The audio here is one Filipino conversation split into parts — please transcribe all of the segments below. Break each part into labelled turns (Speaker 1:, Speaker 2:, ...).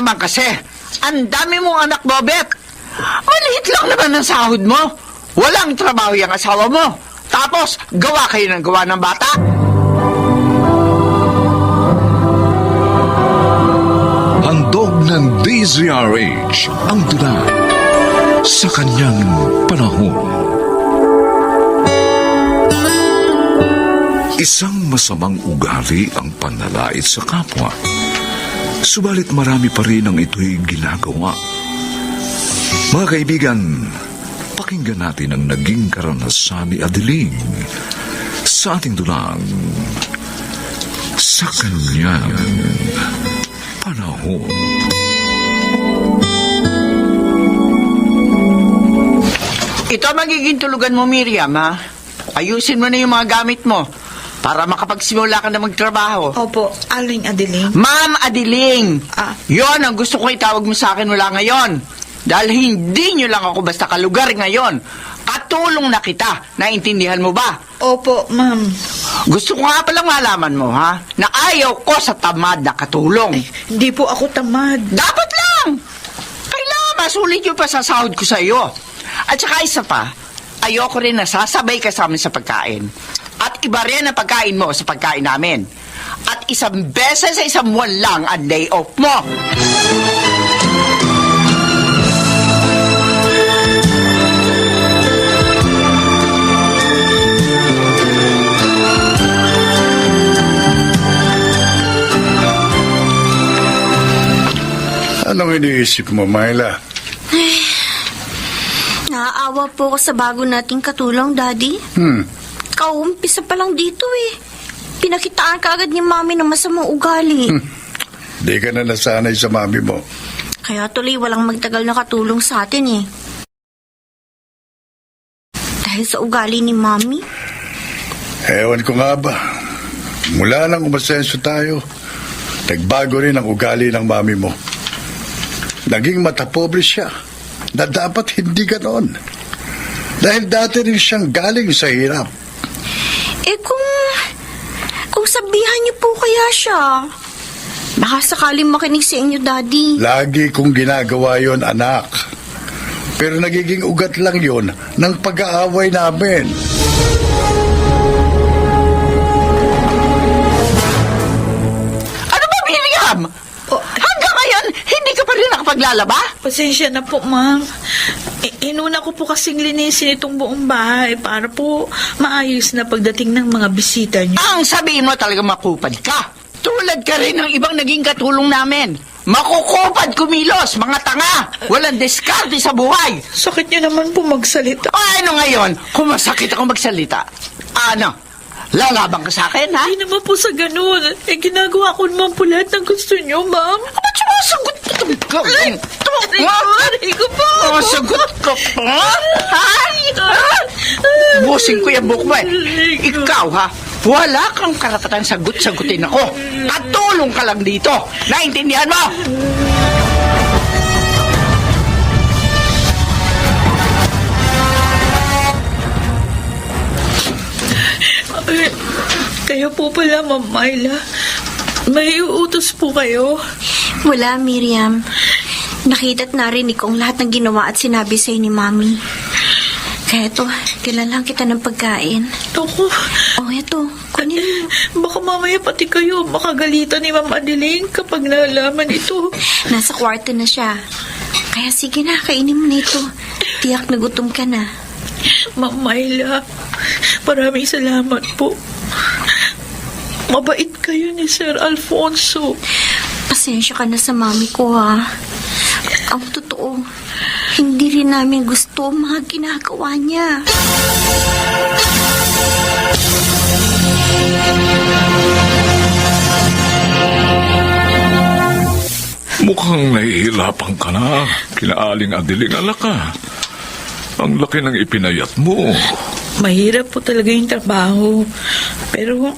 Speaker 1: naman kasi. Ang dami mong anak, Bobet. Maliit lang naman ang sahod mo. Walang trabaho yung asawa mo. Tapos, gawa kayo ng gawa ng bata.
Speaker 2: Handog ng DZRH ang tula sa kanyang panahon. Isang masamang ugali ang panlalait sa kapwa. Subalit marami pa rin ang ito'y ginagawa. Mga kaibigan, pakinggan natin ang naging karanasan ni Adeling sa ating tulang sa kanyang panahon.
Speaker 1: Ito ang magiging tulugan mo, Miriam, ha? Ayusin mo na yung mga gamit mo para makapagsimula ka na magtrabaho.
Speaker 3: Opo, Aling Adeling.
Speaker 1: Ma'am Adeling!
Speaker 3: Ah.
Speaker 1: Yon ang gusto ko itawag mo sa akin mula ngayon. Dahil hindi nyo lang ako basta kalugar ngayon. Katulong na kita. Naintindihan mo ba?
Speaker 3: Opo, ma'am.
Speaker 1: Gusto ko nga palang malaman mo, ha? Na ayaw ko sa tamad na katulong.
Speaker 3: Hindi po ako tamad.
Speaker 1: Dapat lang! Kailangan masulit yung pasasahod ko sa iyo. At saka isa pa, ayoko rin na sasabay ka sa amin sa pagkain. At iba rin ang pagkain mo sa pagkain namin. At isang beses sa isang buwan lang ang day off mo.
Speaker 4: Anong iniisip mo, Myla?
Speaker 5: Naaawa po ako sa bago nating katulong, Daddy. Kaumpisa pa lang dito eh. Pinakitaan ka agad ni Mami ng masamang ugali.
Speaker 4: Di ka na nasanay sa mami mo.
Speaker 5: Kaya tuloy walang magtagal na katulong sa atin eh. Dahil sa ugali ni Mami.
Speaker 4: Ewan ko nga ba. Mula nang umasenso tayo, nagbago rin ang ugali ng mami mo. Naging matapobre siya na dapat hindi ganon. Dahil dati rin siyang galing sa hirap.
Speaker 5: Eh kung sabihan niyo po kaya siya, baka sakaling makinig sa inyo, Daddy.
Speaker 4: Lagi kong ginagawa yon, anak. Pero nagiging ugat lang yon ng pag-aaway namin.
Speaker 1: Ano ba, Miriam? Hanggang ngayon, hindi ka pa rin nakapaglalaba?
Speaker 3: Pasensya na po, ma'am. Inuna ko po kasing linisin itong buong bahay para po maayos na pagdating ng mga bisita niyo.
Speaker 1: Ang sabihin mo talaga makupad ka. Tulad ka rin ng ibang naging katulong namin. Makukupad kumilos, mga tanga. Walang diskarte sa buhay.
Speaker 3: Sakit niyo naman po magsalita.
Speaker 1: Ano ngayon, kung masakit ako magsalita? Ano? Lalabang ka sa akin, ha?
Speaker 3: Hindi naman po sa ganun. Ginagawa ko naman po lahat ng gusto niyo, ma'am.
Speaker 1: Ba't sumasagot ka?
Speaker 3: Aray ko po.
Speaker 1: Sumasagot ka pa? Ha? Busin ko yung buhok mo eh. Ikaw, ha? Wala kang karapatan sagot-sagutin ako. Katulong ka lang dito. Naintindihan mo?
Speaker 3: Kayo po pala, Ma'am Myla. May uutos po kayo.
Speaker 5: Wala, Miriam. Nakita't narinig ko ang lahat ng ginawa at sinabi sa'yo ni Mami. Kaya ito, kailangan kita ng pagkain.
Speaker 3: Ako,
Speaker 5: Oh, eto, kunin mo.
Speaker 3: baka mamaya pati kayo makagalitan ni Ma'am Adeling kapag nalaman ito.
Speaker 5: Nasa kwarto na siya. Kaya sige na, kainin mo na ito. Tiyak na gutom ka na.
Speaker 3: Ma'am Myla, maraming salamat po. Mabait kayo ni Sir Alfonso.
Speaker 5: Pasensya ka na sa mami ko, ha. Ang totoo, hindi rin namin gusto ang mga ginagawa niya.
Speaker 2: Mukhang nahihirapan ka na. Kinaaling Adeling, alak ka. Ang laki ng ipinayat mo.
Speaker 3: Mahirap po talaga yung trabaho. Pero,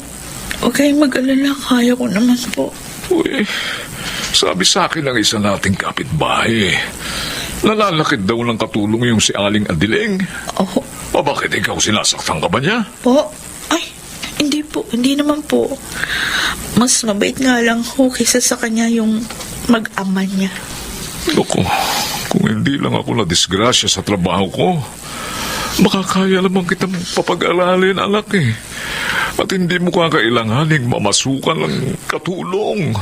Speaker 3: huwag kayong mag-alala. Kaya ko naman po.
Speaker 2: Uy, sabi sa akin ng isa nating kapitbahay, nalalakit daw ng katulong yung si Aling Adeling.
Speaker 3: Oh,
Speaker 2: O bakit ikaw sinasaktan ka ba niya?
Speaker 3: po? Ay, hindi po. Hindi naman po. Mas mabait nga lang ho kaysa sa kanya yung mag-ama niya.
Speaker 2: Loko, kung hindi lang ako na-disgrasya sa trabaho ko, makakaya naman kitang papag-aralin, anak eh. At hindi mo kakailanganing mamasukan ng katulong.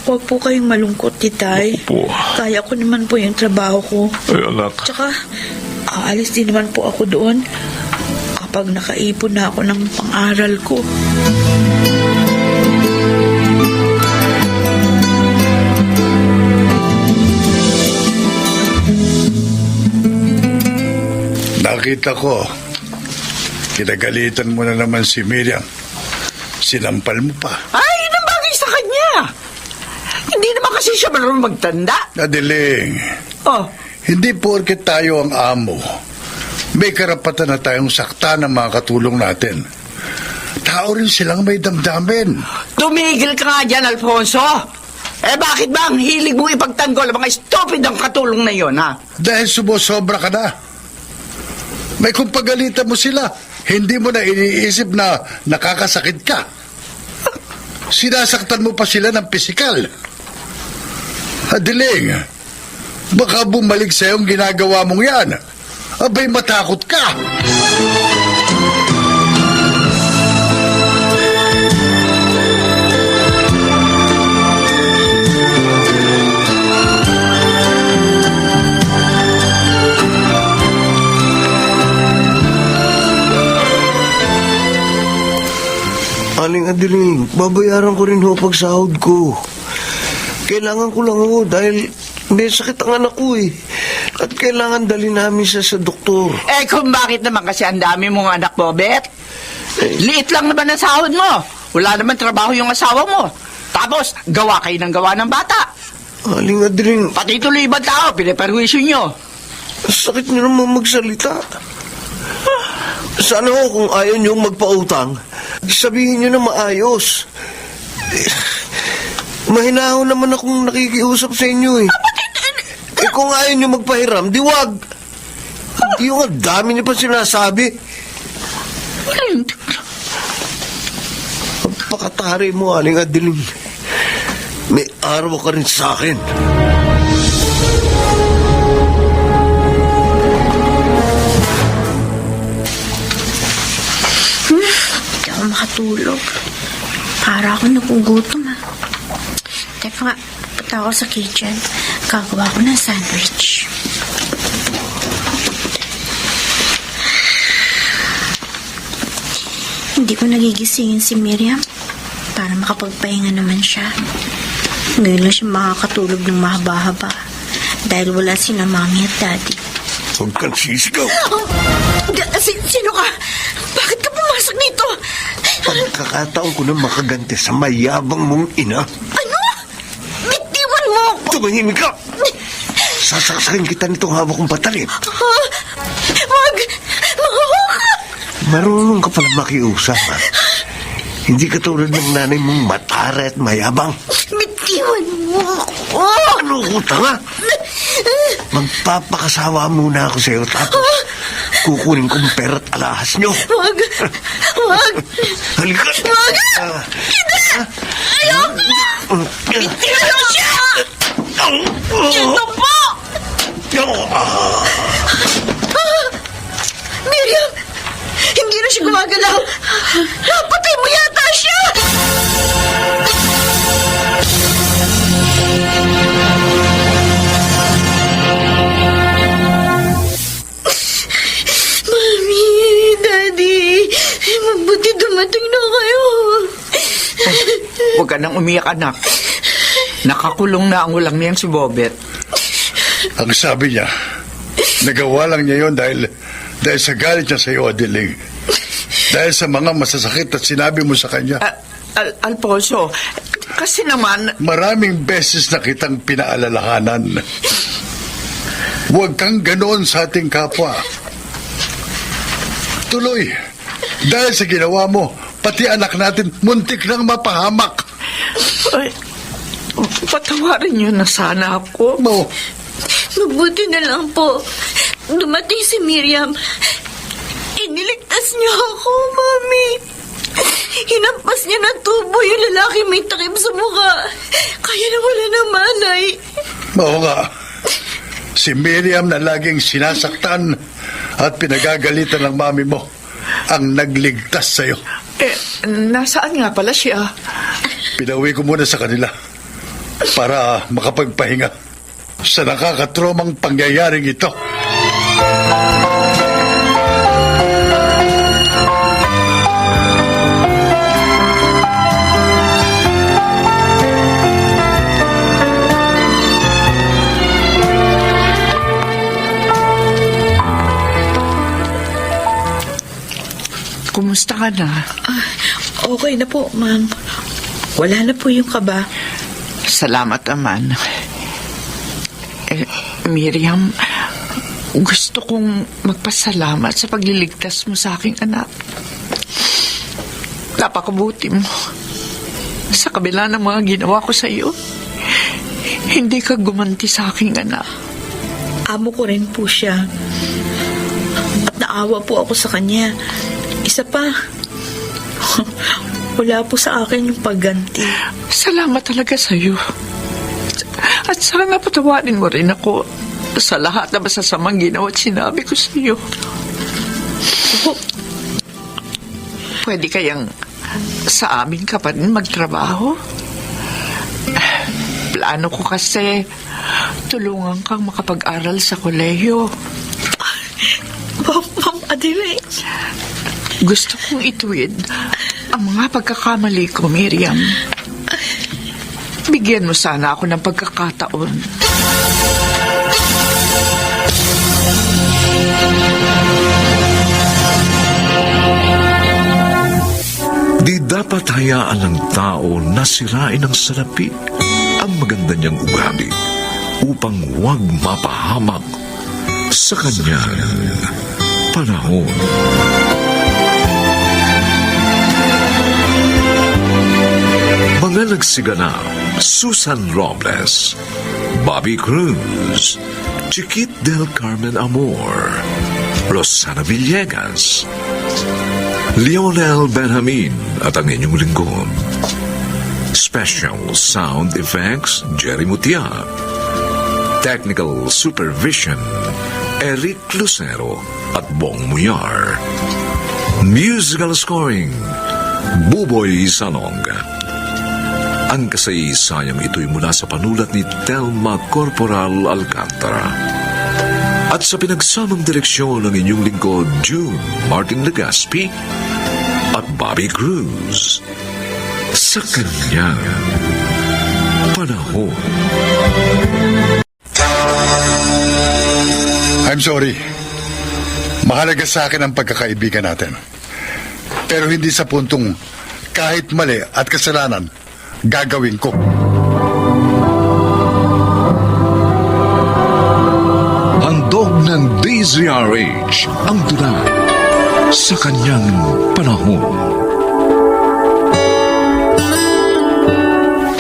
Speaker 3: Huwag po kayong malungkot, titay.
Speaker 2: Opo.
Speaker 3: Kaya ko naman po yung trabaho ko.
Speaker 2: Ay, anak.
Speaker 3: Tsaka, aalis din naman po ako doon kapag nakaipon na ako ng pang-aral ko.
Speaker 4: Nakita ko, kinagalitan mo na naman si Miriam. Sinampal mo pa.
Speaker 1: Ay, yun ang bagay sa kanya. Hindi naman kasi siya marunong magtanda.
Speaker 4: Nadiling,
Speaker 1: Oh,
Speaker 4: hindi porket tayo ang amo. May karapatan na tayong sakta ng mga katulong natin. Tao rin silang may damdamin.
Speaker 1: tumigil ka nga dyan, Alfonso. Bakit ba ang hilig mong ipagtanggol ang mga stupid ang katulong na yon, ha?
Speaker 4: Dahil sumusobra ka na. May kung pagalitan mo sila, hindi mo na iniisip na nakakasakit ka. Sinasaktan mo pa sila ng pisikal. Adiling, baka bumalik sa'yo ang ginagawa mong yan. Abay, matakot ka.
Speaker 6: Aling Adiling, babayaran ko rin ho pag sahod ko. Kailangan ko lang ho dahil may sakit ang anak ko eh. At kailangan dali namin siya sa doktor.
Speaker 1: Kung bakit naman kasi ang dami mong anak, Bobet? Liit lang naman ang sahod mo. Wala naman trabaho yung asawa mo. Tapos, gawa kayo ng gawa ng bata.
Speaker 6: Aling Adiling,
Speaker 1: Pati tuloy ibang tao, pinaperwisyo nyo.
Speaker 6: sakit niyo naman magsalita. Sana ho kung ayaw niyo magpautang, sabihin niyo na maayos. Mahinahon naman akong nakikiusap sa inyo eh. Kung ayaw niyo magpahiram, di wag. Hindi yung ang dami niyo pa sinasabi. Pagpakatari mo, Aling Adiling. May araw ka rin sa akin.
Speaker 5: Hindi ako makatulog. Para ako nagugutom, ha. Teka nga, punta ako sa kitchen. Gagawa ko ng sandwich. Hindi ko nagigisingin si Miriam para makapagpahinga naman siya. Ngayon lang siya makakatulog ng mahaba-haba dahil wala sina Mami at Daddy.
Speaker 6: Huwag kang sisigaw.
Speaker 5: Sino ka? Bakit ka pumasok dito?
Speaker 6: Pagkakataon ko na makaganti sa mayabang mong ina.
Speaker 5: Ano? Bitiwan mo ako!
Speaker 6: Tumahimik ka! Sasaksakin kita nitong hawak kong patalim.
Speaker 5: Wag! Mahawak ka!
Speaker 6: Marunong ka pala makiusap, ha? Hindi ka tulad ng nanay mong matara at mayabang.
Speaker 5: Bitiwan mo ako!
Speaker 6: Ano ko, tanga? Magpapakasawa muna ako sa'yo, tapos kukunin kong pera't alahas nyo.
Speaker 5: Wag! Wag!
Speaker 6: Halika!
Speaker 5: Wag! Ayoko! Bitiwan mo siya! Ito po! Miriam! Hindi na siya gumagalaw! Napatay mo yata siya! Mami, Daddy, mabuti dumating na kayo.
Speaker 1: Huwag ka nang umiyak, anak. Nakakulong na ang ulang niyan si Bobet.
Speaker 4: Ang sabi niya, nagawa lang niya yon dahil sa galit niya sa iyo, Adiling. Dahil sa mga masasakit at sinabi mo sa kanya.
Speaker 1: Alfonso, kasi naman...
Speaker 4: Maraming beses na kitang pinaalalahanan. Huwag kang ganoon sa ating kapwa. Tuloy, dahil sa ginawa mo, pati anak natin muntik nang mapahamak.
Speaker 1: Ay, patawarin niyo na sana ako.
Speaker 4: Mo,
Speaker 5: Mabuti na lang po. Dumating si Miriam. Iniligtas niyo ako, Mami. Hinampas niya ng tubo yung lalaki may takip sa mukha. Kaya nawala ng malay.
Speaker 4: Oo nga. Si Miriam na laging sinasaktan at pinagagalitan ng mami mo ang nagligtas sa'yo.
Speaker 1: Nasaan nga pala siya?
Speaker 4: Pinauwi ko muna sa kanila para makapagpahinga sa nakakatromang pangyayaring ito.
Speaker 1: Kumusta ka na?
Speaker 3: Okay na po, ma'am. Wala na po yung kaba.
Speaker 1: Salamat naman. Miriam, gusto kong magpasalamat sa pagliligtas mo sa aking anak. Napakabuti mo. Sa kabila ng mga ginawa ko sa iyo, hindi ka gumanti sa aking anak.
Speaker 3: Amo ko rin po siya. At naawa po ako sa kanya. Isa pa, wala po sa akin yung pagganti.
Speaker 1: Salamat talaga sa iyo. At sana patawarin mo rin ako sa lahat na masasamang ginawa at sinabi ko sa iyo. Pwede kayang sa amin ka pa rin magtrabaho? Plano ko kasi tulungan kang makapag-aral sa kolehiyo.
Speaker 3: Ma'am Adeline.
Speaker 1: Gusto kong ituwid ang mga pagkakamali ko, Miriam. Bigyan mo sana ako ng pagkakataon.
Speaker 2: Di dapat hayaan ng tao na sirain ng salapi ang maganda niyang ugali upang huwag mapahamak sa kanyang panahon. Mga nagsigana, Susan Robles, Bobby Cruz, Chiquit del Carmen Amor, Rosana Villegas, Lionel Benjamin at ang inyong lingkod. Special Sound Effects, Jerry Mutia. Technical Supervision, Eric Lucero at Bong Muyar. Musical Scoring, Buboy Salong. Ang kasaysayang ito'y mula sa panulat ni Telma Corporal Alcantara. At sa pinagsamang direksyon ng inyong lingkod, June Martin Legaspi at Bobby Cruz. Sa kanyang panahon.
Speaker 4: I'm sorry. Mahalaga sa akin ang pagkakaibigan natin. Pero hindi sa puntong kahit mali at kasalanan, gagawin ko.
Speaker 2: Handog ng DZRH ang tula sa kanyang panahon.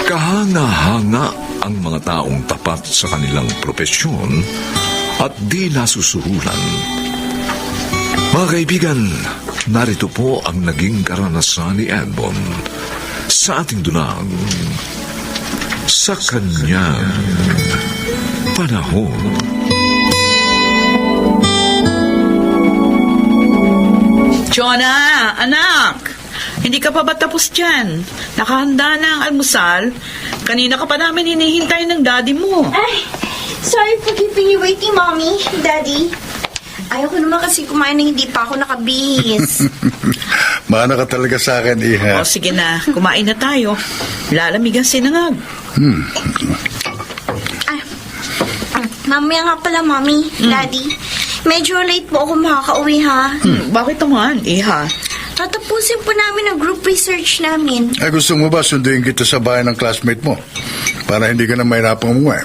Speaker 2: Kahanga-hanga ang mga taong tapat sa kanilang propesyon at di nasusuhulan. Mga kaibigan, narito po ang naging karanasan ni Edmond sa ating dunang sa kanyang panahon.
Speaker 3: Jonah, anak! Hindi ka pa ba tapos dyan? Nakahanda na ang almusal. Kanina ka pa namin hinihintay ng daddy mo.
Speaker 5: Ay, sorry for keeping you waiting, Mommy, Daddy. Ayoko naman kasi kumain na hindi pa ako nakabihis.
Speaker 4: Mana ka talaga sa akin, Iha.
Speaker 3: O sige na, kumain na tayo. Lalamig ang sinangag.
Speaker 5: Ay, mamaya nga pala, Mommy, Daddy. Medyo late po ako makakauwi, ha?
Speaker 3: Bakit naman, Iha?
Speaker 5: Tatapusin po namin ang group research namin.
Speaker 4: Ay, gusto mo ba sunduin kita sa bahay ng classmate mo? Para hindi ka na mahirapang umuwi.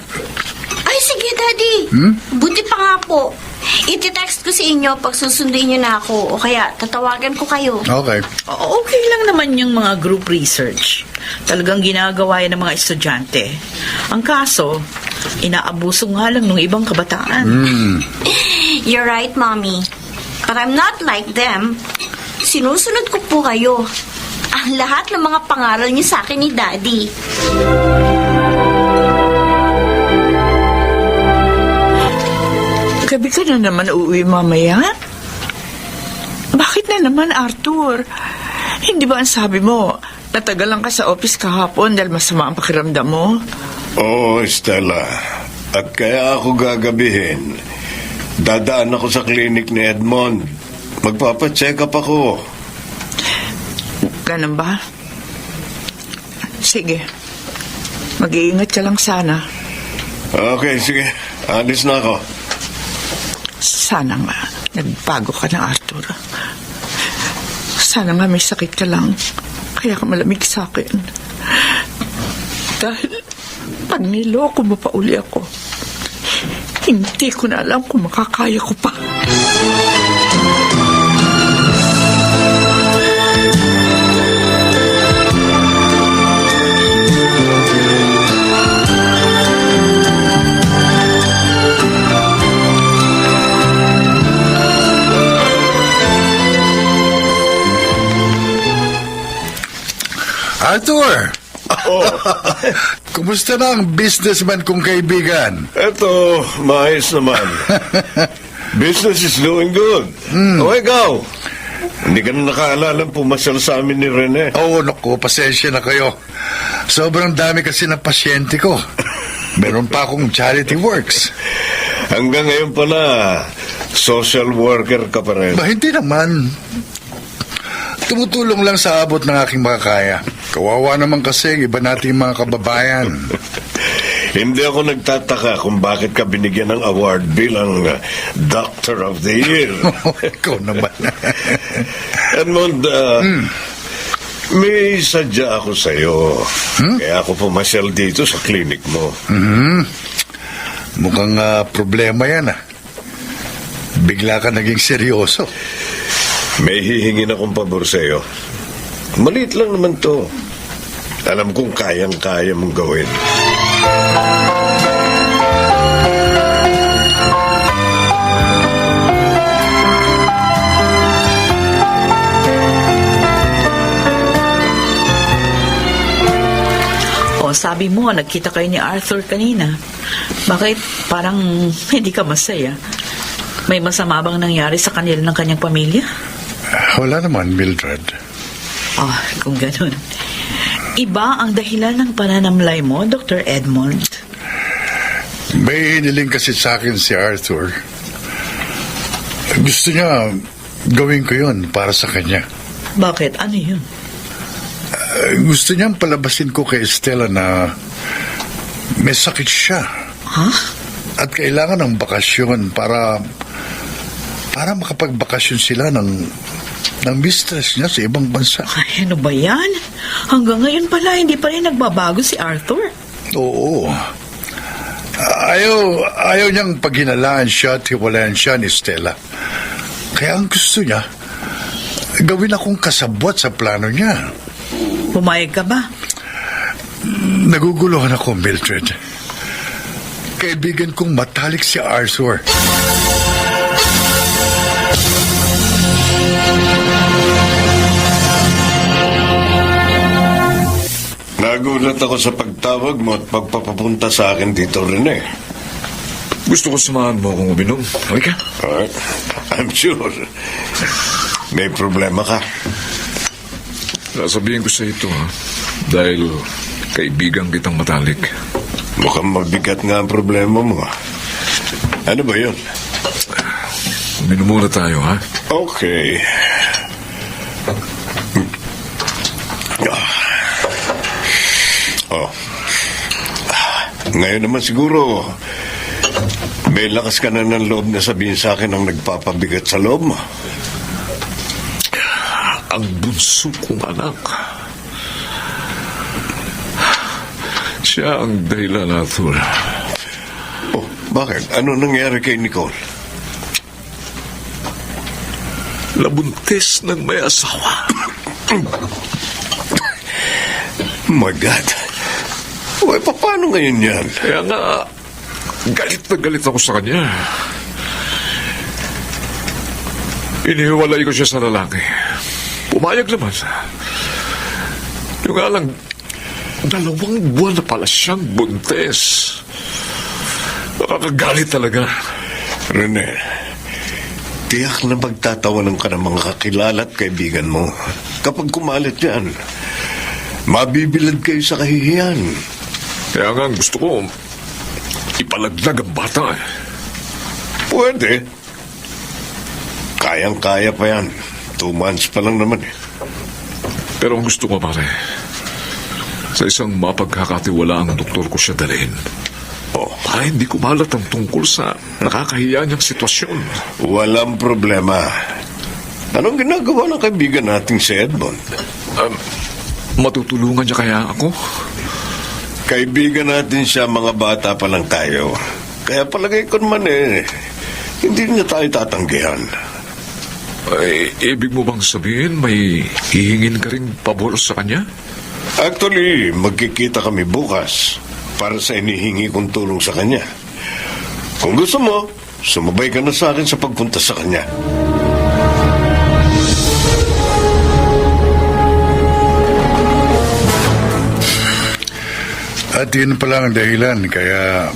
Speaker 5: Ay, sige, Daddy. Buti pa nga po. Iti-text ko sa inyo pag susunduin niyo na ako o kaya tatawagan ko kayo.
Speaker 4: Okay.
Speaker 3: Okay lang naman yung mga group research. Talagang ginagawa yan ng mga estudyante. Ang kaso, inaabuso nga lang ng ibang kabataan.
Speaker 5: You're right, Mommy. But I'm not like them. Sinusunod ko po kayo. ang lahat ng mga pangaral niyo sa akin ni Daddy.
Speaker 3: Gabi ka na naman uuwi mamaya? Bakit na naman, Arthur? Hindi ba ang sabi mo, natagalan ka sa office kahapon dahil masama ang pakiramdam mo?
Speaker 7: Oo, Stella. At kaya ako gagabihin. Dadaan ako sa klinik ni Edmond. Magpapacheck up ako.
Speaker 3: Ganun ba? Sige. Mag-iingat ka lang sana.
Speaker 7: Okay, sige. Alis na ako.
Speaker 3: Sana nga, nagbago ka na, Arthur. Sana nga may sakit ka lang. Kaya ka malamig sa akin. Dahil pag niloko mo pa uli ako, hindi ko na alam kung makakaya ko pa.
Speaker 4: Arthur! Kumusta na ang businessman kong kaibigan?
Speaker 7: Eto, maayos naman. Business is doing good. O ikaw, hindi ka na nakaalala pumasyal sa amin ni Rene.
Speaker 4: Oo, naku, pasensya na kayo. Sobrang dami kasi ng pasyente ko. Meron pa akong charity works.
Speaker 7: Hanggang ngayon pala, social worker ka pa rin.
Speaker 4: Ba, hindi naman. Tumutulong lang sa abot ng aking makakaya. Kawawa naman kasi ang iba nating mga kababayan.
Speaker 7: Hindi ako nagtataka kung bakit ka binigyan ng award bilang Doctor of the Year.
Speaker 4: Ikaw naman.
Speaker 7: Edmond, may sadya ako sa'yo. Kaya ako pumasyal dito sa klinik mo.
Speaker 4: Mukhang problema yan. Bigla ka naging seryoso.
Speaker 7: May hihingin akong pabor sa'yo. Maliit lang naman to. Alam kong kayang-kaya mong gawin.
Speaker 3: O, sabi mo, nagkita kayo ni Arthur kanina. Bakit parang hindi ka masaya? May masama bang nangyari sa kanila ng kanyang pamilya?
Speaker 4: Wala naman, Mildred.
Speaker 3: Oh, kung ganun. Iba ang dahilan ng pananamlay mo, Dr. Edmond.
Speaker 4: May hiniling kasi sa akin si Arthur. Gusto niya gawin ko yun para sa kanya.
Speaker 3: Bakit? Ano yun?
Speaker 4: Gusto niyang palabasin ko kay Stella na may sakit siya.
Speaker 3: Ha?
Speaker 4: At kailangan ng bakasyon para makapagbakasyon sila ng mistress niya sa ibang bansa.
Speaker 3: Ay, ano ba yan? Hanggang ngayon pala, hindi pa rin nagbabago si Arthur.
Speaker 4: Oo. Ayaw niyang paghinalaan siya at hiwalayan siya ni Stella. Kaya ang gusto niya, gawin akong kasabwat sa plano niya.
Speaker 3: Pumayag ka ba?
Speaker 4: Naguguluhan ako, Mildred. Kaibigan kong matalik si Arthur.
Speaker 7: Nagulat ako sa pagtawag mo at pagpapapunta sa akin dito, Rene.
Speaker 2: Gusto ko samahan mo akong uminom. Okay ka?
Speaker 7: Alright. I'm sure. May problema ka.
Speaker 2: Sasabihin ko sa ito, ha? Dahil kaibigan kitang matalik.
Speaker 7: Mukhang mabigat nga ang problema mo. Ano ba yun?
Speaker 2: Uminom muna tayo, ha?
Speaker 7: Okay. Oh. Ngayon naman siguro, may lakas ka na ng loob na sabihin sa akin ang nagpapabigat sa loob mo.
Speaker 2: Ang bunso kong anak. Siya ang dahilan, Arthur.
Speaker 7: Oh, bakit? Ano nangyari kay Nicole?
Speaker 2: Labuntis ng may asawa.
Speaker 7: My God. Uy, paano ngayon yan?
Speaker 2: Kaya nga, galit na galit ako sa kanya. Inihiwalay ko siya sa lalaki. Pumayag naman. Yung nga lang, 2 buwan na pala siyang buntes. Nakakagalit talaga.
Speaker 7: Rene, tiyak na magtatawanan ka ng mga kakilala at kaibigan mo. Kapag kumalat yan, mabibilad kayo sa kahihiyan.
Speaker 2: Kaya nga gusto ko, ipalaglag ang bata.
Speaker 7: Pwede. Kayang-kaya pa yan. 2 months pa lang naman eh.
Speaker 2: Pero ang gusto ko, pare, sa isang mapagkakatiwala ang doktor ko siya dalhin. Para hindi kumalat ang tungkol sa nakakahiya niyang sitwasyon.
Speaker 7: Walang problema. Anong ginagawa ng kaibigan nating si Edmond?
Speaker 2: Matutulungan niya kaya ako?
Speaker 7: Kaibigan natin siya, mga bata pa lang tayo. Kaya palagay ko naman hindi niya tayo tatanggihan.
Speaker 2: Ay, ibig mo bang sabihin may hihingin ka rin pabor sa kanya?
Speaker 7: Actually, magkikita kami bukas para sa inihingi kong tulong sa kanya. Kung gusto mo, sumabay ka na sa akin sa pagpunta sa kanya.
Speaker 4: At yun pala ang dahilan kaya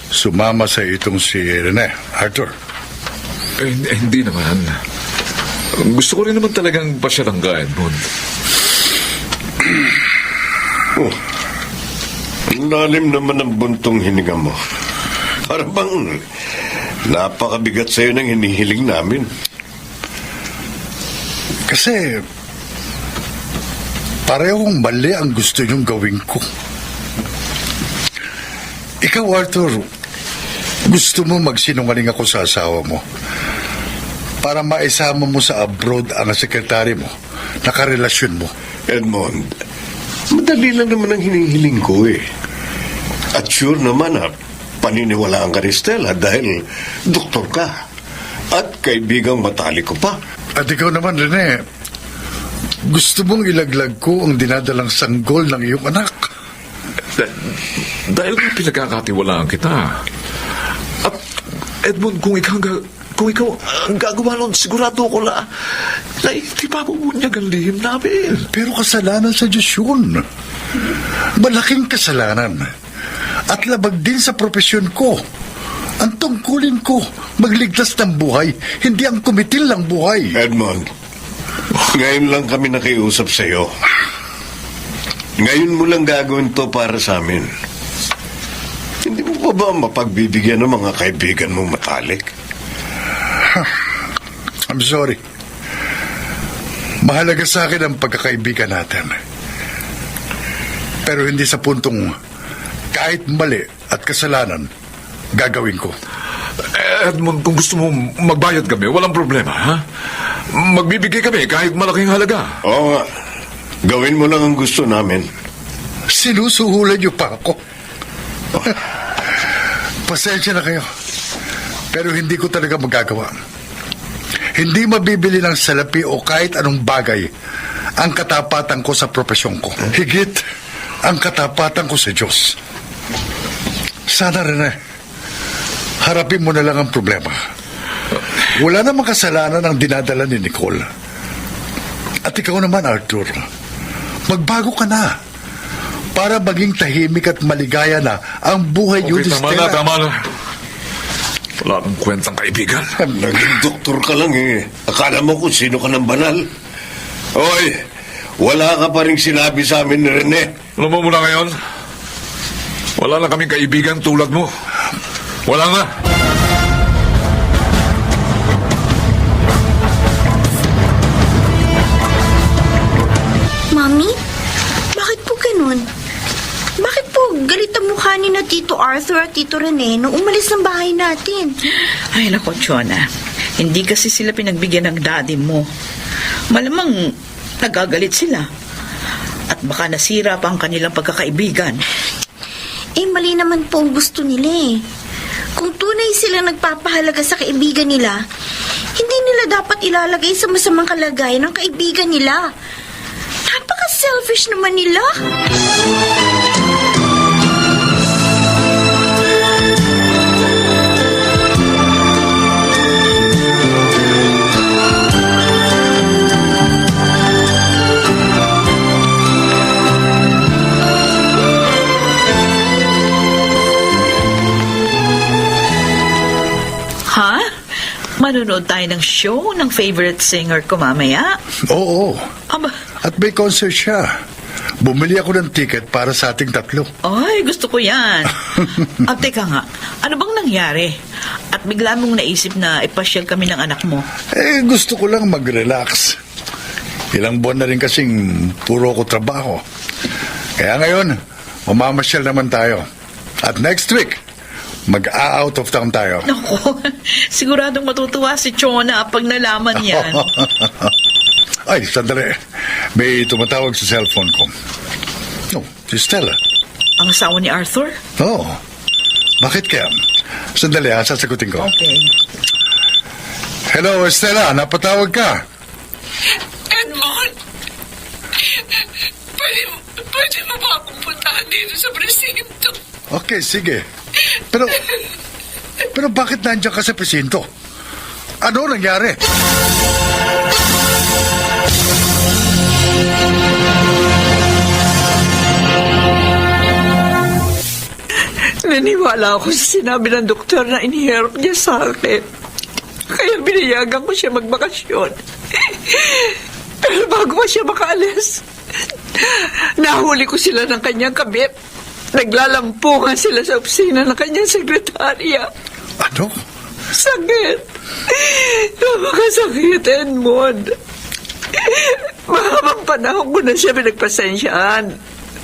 Speaker 4: sumama sa itong si Rene, Arthur.
Speaker 2: Hindi naman. Gusto ko rin naman talagang pasyalangga, Edmond.
Speaker 7: Ang lalim naman ang buntong hininga mo. Para bang napakabigat sa'yo ng hinihiling namin.
Speaker 4: Kasi parehong mali ang gusto niyong gawin ko. Ikaw, Arthur, gusto mo magsinungaling ako sa asawa mo para maisama mo sa abroad ang sekretary mo, nakarelasyon mo.
Speaker 7: Edmond, madali lang naman ang hinihiling ko eh. At sure naman paniniwalaan ka ni Stella dahil doktor ka. At kaibigang matalik ko pa.
Speaker 4: At ikaw naman, Rene, gusto mong ilaglag ko ang dinadalang sanggol ng iyong anak.
Speaker 2: Dahil nga pinagkakatiwalaan kita. At Edmond, kung ikaw ang gagawa nun, sigurado ko na hindi pa mabunyag ang lihim namin.
Speaker 4: Pero kasalanan sa Diyos yun. Malaking kasalanan. At labag din sa profesyon ko. Ang tungkulin ko, magligtas ng buhay, hindi ang kumitil ng buhay.
Speaker 7: Edmond, ngayon lang kami nakiusap sa'yo. Ngayon mo lang gagawin to para sa amin. Hindi mo pa ba mapagbibigyan ng mga kaibigan mo matalik?
Speaker 4: I'm sorry. Mahalaga sa akin ang pagkakaibigan natin. Pero hindi sa puntong kahit mali at kasalanan, gagawin ko.
Speaker 2: Edmond, kung gusto mo magbayad kami, walang problema, ha? Magbibigay kami kahit malaking halaga.
Speaker 7: Oo nga. Gawin mo lang ang gusto namin.
Speaker 4: Sinusuhulan niyo pa ako. Pasensya na kayo. Pero hindi ko talaga magagawa. Hindi mabibili ng salapi o kahit anong bagay ang katapatan ko sa propesyon ko. Higit ang katapatan ko sa Diyos. Sana, Rene, harapin mo na lang ang problema. Wala namang kasalanan ang dinadala ni Nicole. At ikaw naman, Arthur, magbago ka na para maging tahimik at maligaya na ang buhay niyo ni Stella.
Speaker 2: Tama na. Wala akong kwentang kaibigan.
Speaker 7: Naging doktor ka lang eh. Akala mo kung sino ka ng banal. Oy, wala ka pa rin sinabi sa amin ni Rene.
Speaker 2: Alam mo mula ngayon, wala na kaming kaibigan tulad mo. Wala na.
Speaker 5: Mami, bakit po ganun? Bakit po galit ang mukha ni na Tito Arthur at Tito Rene nung umalis ng bahay natin?
Speaker 3: Ay, naku, Chona. Hindi kasi sila pinagbigyan ng daddy mo. Malamang nagagalit sila. At baka nasira pa ang kanilang pagkakaibigan.
Speaker 5: Mali naman po ang gusto nila eh. Kung tunay silang nagpapahalaga sa kaibigan nila, hindi nila dapat ilalagay sa masamang kalagayan ng kaibigan nila. Napaka-selfish naman nila.
Speaker 3: manonood tayo ng show ng favorite singer ko mamaya.
Speaker 4: Oo.
Speaker 3: Aba,
Speaker 4: At may concert siya. Bumili ako ng ticket para sa ating tatlo.
Speaker 3: ay, gusto ko yan. Teka nga, ano bang nangyari? At bigla mong naisip na ipasyal kami ng anak mo.
Speaker 4: Gusto ko lang mag-relax. Ilang buwan na rin kasing puro ko trabaho. Kaya ngayon, mamamasyal naman tayo. At next week, mag-out of town tayo.
Speaker 3: Naku, siguradong matutuwa si Chona pag nalaman yan.
Speaker 4: Ay, sandali. May tumatawag sa cellphone ko. No, si Stella.
Speaker 3: Ang asawa ni Arthur?
Speaker 4: Oo. Bakit kaya? Sandali sasagutin ko.
Speaker 3: Okay.
Speaker 4: Hello, Stella. Napatawag ka.
Speaker 8: Edmond, pwede mo ba akong puntahan dito sa presinto?
Speaker 4: Okay, sige. Pero bakit nandiyan ka sa presinto? Ano nangyari?
Speaker 1: Naniwala ako sa sinabi ng doktor na inihirap niya sa akin. Kaya binayagan ko siya magbakasyon. Pero bago pa siya makaalis, nahuli ko sila ng kanyang kabit. Naglalampungan sila sa opisina ng kanyang sekretarya.
Speaker 4: Ano?
Speaker 1: Sakit. Napakasakit, Edmond. Mahabang panahon ko na siya pinagpasensyaan.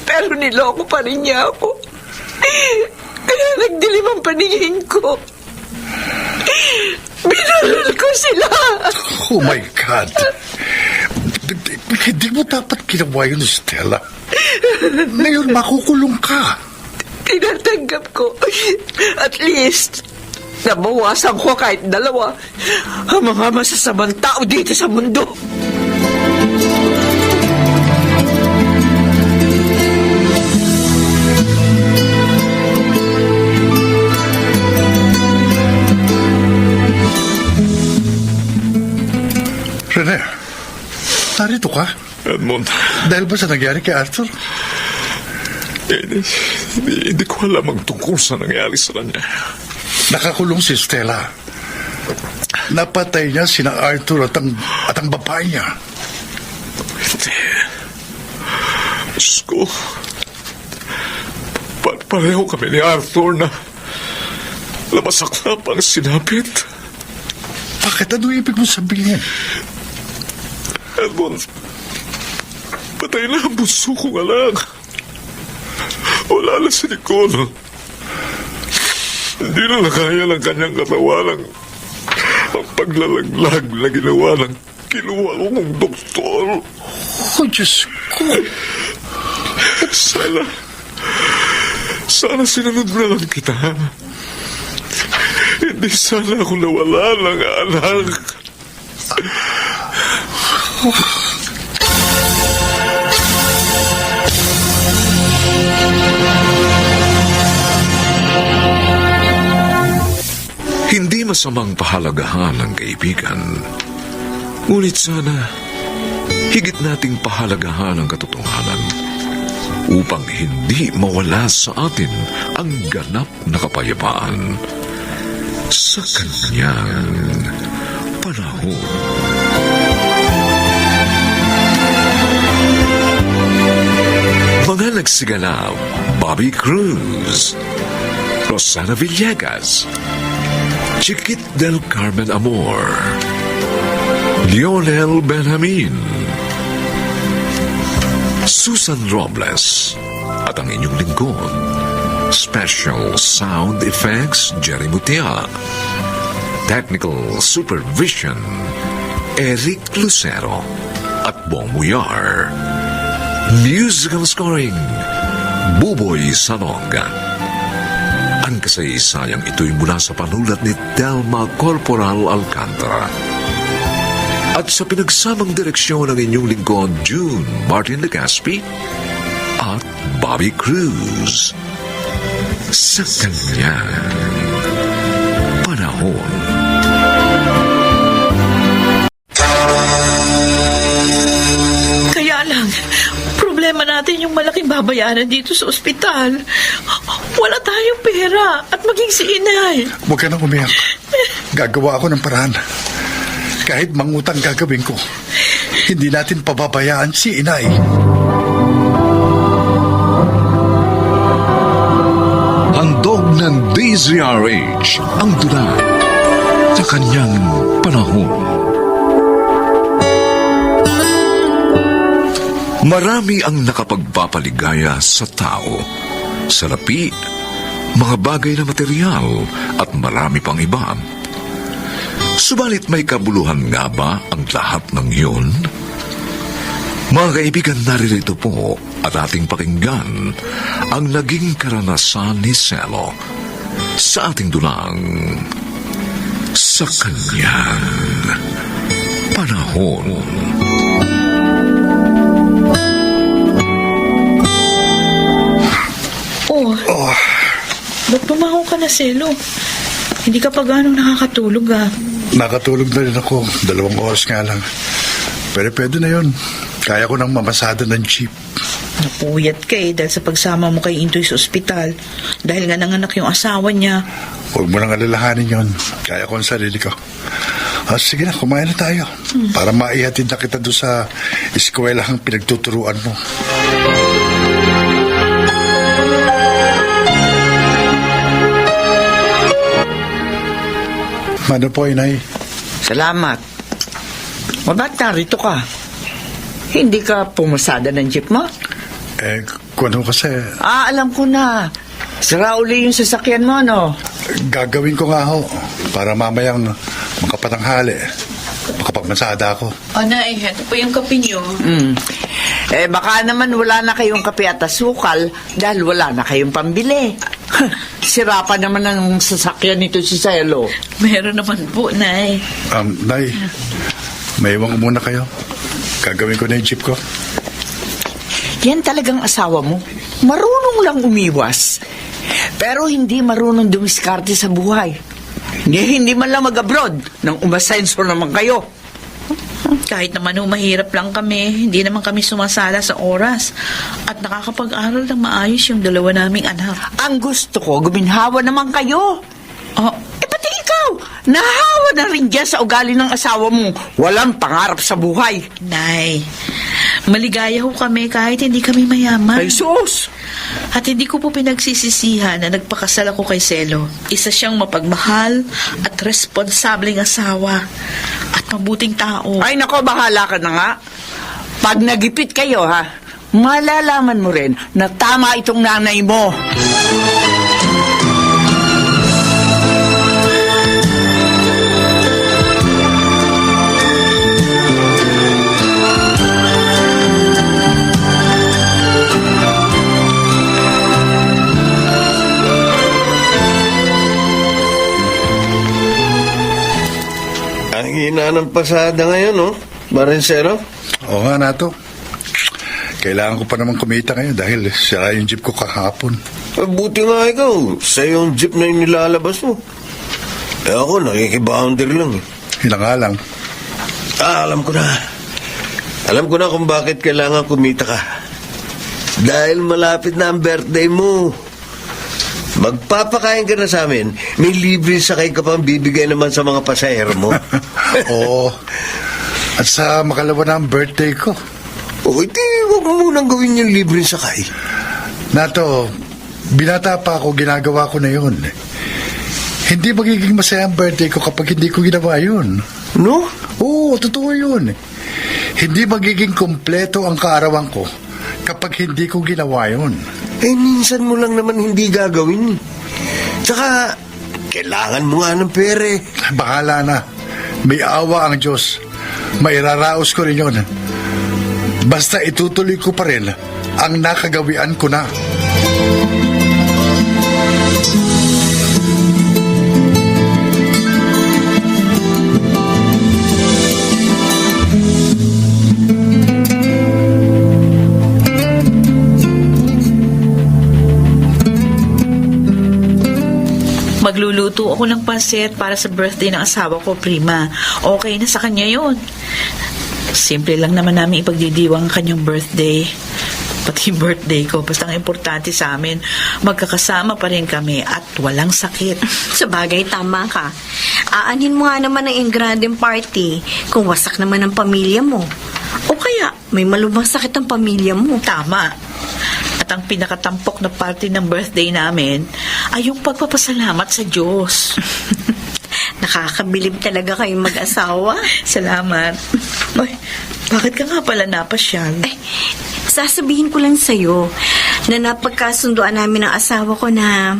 Speaker 1: Pero niloko pa rin niya ako. Kaya nagdilim ang paningin ko. Binulol ko sila.
Speaker 4: Oh my God. Hindi mo dapat ginawa yun, Stella. Ngayon, makukulong ka.
Speaker 1: Tinatanggap ko. At least, nabawasan ko kahit 2 ang mga masasamang tao dito sa mundo.
Speaker 4: Rene, narito ka?
Speaker 2: Edmond,
Speaker 4: Dahil ba sa nangyari kay Arthur?
Speaker 2: hindi ko alam ang tungkol sa nangyari sa kanya.
Speaker 4: Nakakulong si Stella. Napatay niya sina Arthur at ang babae niya.
Speaker 2: Hindi. Diyos ko. Pareho kami ni Arthur na lamasak-lap ang sinapit.
Speaker 4: Bakit? Ano ibig mo sabihin?
Speaker 2: Edmond, patay na ang bunso kong anak. Wala na si Nicole. Hindi na nakaya ng kanyang katawan ang paglalaglag na ginawa ng kinuha kong doktor.
Speaker 4: Oh, Diyos ko.
Speaker 2: Sana sinunod na lang kita. Hindi sana ako nawala ng anak. Hindi masamang pahalagahan ng kaibigan. Ngunit sana, higit nating pahalagahan ang katotohanan upang hindi mawala sa atin ang ganap na kapayapaan sa kanyang panahon. Mga nagsigala, Bobby Cruz, Rosana Villegas, Chiquit del Carmen Amor, Lionel Benjamin, Susan Robles, at ang inyong lingkod, Special Sound Effects, Jerry Mutia, Technical Supervision, Eric Lucero, at Bong Muyar, Musical Scoring, Buboy Salonga. Ang kasaysayang ito'y mula sa panulat ni Telma Corporal Alcantara. At sa pinagsamang direksyon ng inyong lingkod, June Martin Legaspi at Bobby Cruz. Sa kanyang panahon.
Speaker 3: Kaya lang, problema natin yung malaking babayaran dito sa ospital. Wala tayong pera at maging si inay.
Speaker 4: Huwag ka nang umiyak. Gagawa ako ng paraan. Kahit mangutang gagawin ko, hindi natin pababayaan si inay.
Speaker 2: Handog ng DZRH ang dula sa kanyang panahon. Marami ang nakapagpapaligaya sa tao, salapi, mga bagay na material at marami pang iba. Subalit may kabuluhan nga ba ang lahat ng yun? Mga kaibigan, naririto po at ating pakinggan ang naging karanasan ni Celo sa ating dulang sa kanyang panahon.
Speaker 3: Oh, ba't pumaho ka na, Celo? Hindi ka pa ganong nakakatulog, ah.
Speaker 4: Nakatulog na rin ako. 2 oras nga lang. Pero pwede na yun. Kaya ko nang mamasada ng jeep.
Speaker 3: Napuyat ka dahil sa pagsama mo kay Intoy sa ospital. Dahil nga nanganak yung asawa niya.
Speaker 4: Huwag mo nang alalahanin yun. Kaya ko ang sarili ko. Sige na, kumain na tayo. Para maihatid na kita doon sa eskwelahang pinagtuturuan mo. Ano po, inay?
Speaker 1: Salamat. O ba't narito ka? Hindi ka pumasada ng jeep mo?
Speaker 4: Kung ano kasi,
Speaker 1: Alam ko na. Sira uli yung sasakyan mo, no?
Speaker 4: gagawin ko nga ho. Para mamayang makapatanghali. Makapagmasada ako.
Speaker 3: O, Nay, ito po yung kape niyo.
Speaker 1: Baka naman wala na kayong kape at asukal dahil wala na kayong pambili. Sira pa naman ang sasakyan nito si Celo.
Speaker 3: Meron naman po, Nay.
Speaker 4: Nay, may iwan ko muna kayo. Gagawin ko na yung jeep ko.
Speaker 1: Yan talagang asawa mo. Marunong lang umiwas. Pero hindi marunong dumiskarte sa buhay. Hindi man lang mag-abroad nang umasenso naman kayo.
Speaker 3: Kahit naman mahirap lang kami, hindi naman kami sumasala sa oras. At nakakapag-aral ng maayos yung 2 naming anak.
Speaker 1: Ang gusto ko, guminhawa naman kayo.
Speaker 3: Oh,
Speaker 1: Pati ikaw, nahawa na rin dyan sa ugali ng asawa mo. Walang pangarap sa buhay.
Speaker 3: Nay, maligaya ho kami kahit hindi kami mayaman.
Speaker 1: Ay, sus!
Speaker 3: At hindi ko po pinagsisisihan na nagpakasal ako kay Celo. Isa siyang mapagmahal at responsableng asawa. At mabuting tao.
Speaker 1: Ay, nako, bahala ka na nga. Pag nagipit kayo, ha, malalaman mo rin na tama itong nanay mo.
Speaker 7: Ang hina ng pasada ngayon, no? Barinsero?
Speaker 4: Oo nga, Nato. Kailangan ko pa naman kumita ngayon dahil sira yung jeep ko kahapon.
Speaker 7: Buti nga ikaw. Sa yung jeep na yung nilalabas mo. Ako, nakikiboundary lang.
Speaker 4: Yun nga lang.
Speaker 7: Alam ko na. Alam ko na kung bakit kailangan kumita ka. Dahil malapit na ang birthday mo. Magpapakain ka na sa amin. May libre sakay ka pang bibigay naman sa mga pasahero mo.
Speaker 4: Oo. At sa makalawa na ang birthday ko.
Speaker 7: O, iti, huwag mo munang gawin yung libre sakay.
Speaker 4: Nato, binata pa ako, ginagawa ko na yun. Hindi magiging masaya ang birthday ko kapag hindi ko ginawa yun.
Speaker 7: No?
Speaker 4: Oo, totoo yun. Hindi magiging kompleto ang kaarawan ko kapag hindi ko ginawa yun.
Speaker 7: Minsan mo lang naman hindi gagawin. Tsaka, kailangan mo nga ng pere.
Speaker 4: Bahala na. May awa ang Diyos. Mairaraos ko rin yun. Basta itutuloy ko pa rin ang nakagawian ko na.
Speaker 3: Magluluto ako ng pancit para sa birthday ng asawa ko, Prima. Okay na sa kanya yun. Simple lang naman namin ipagdidiwang ang kanyang birthday. Pati birthday ko, basta ang importante sa amin, magkakasama pa rin kami at walang sakit.
Speaker 5: Sa bagay, tama ka. Aanhin mo nga naman ang ingrading party kung wasak naman ang pamilya mo. O kaya, may malubhang sakit ang pamilya mo.
Speaker 3: Tama. At ang pinakatampok na party ng birthday namin ay yung pagpapasalamat sa Diyos.
Speaker 5: Nakakabilib talaga kayong mag-asawa.
Speaker 3: Salamat. Ay, bakit ka nga pala napasyal?
Speaker 5: Ay, sasabihin ko lang sa'yo na napagkasunduan namin ng asawa ko na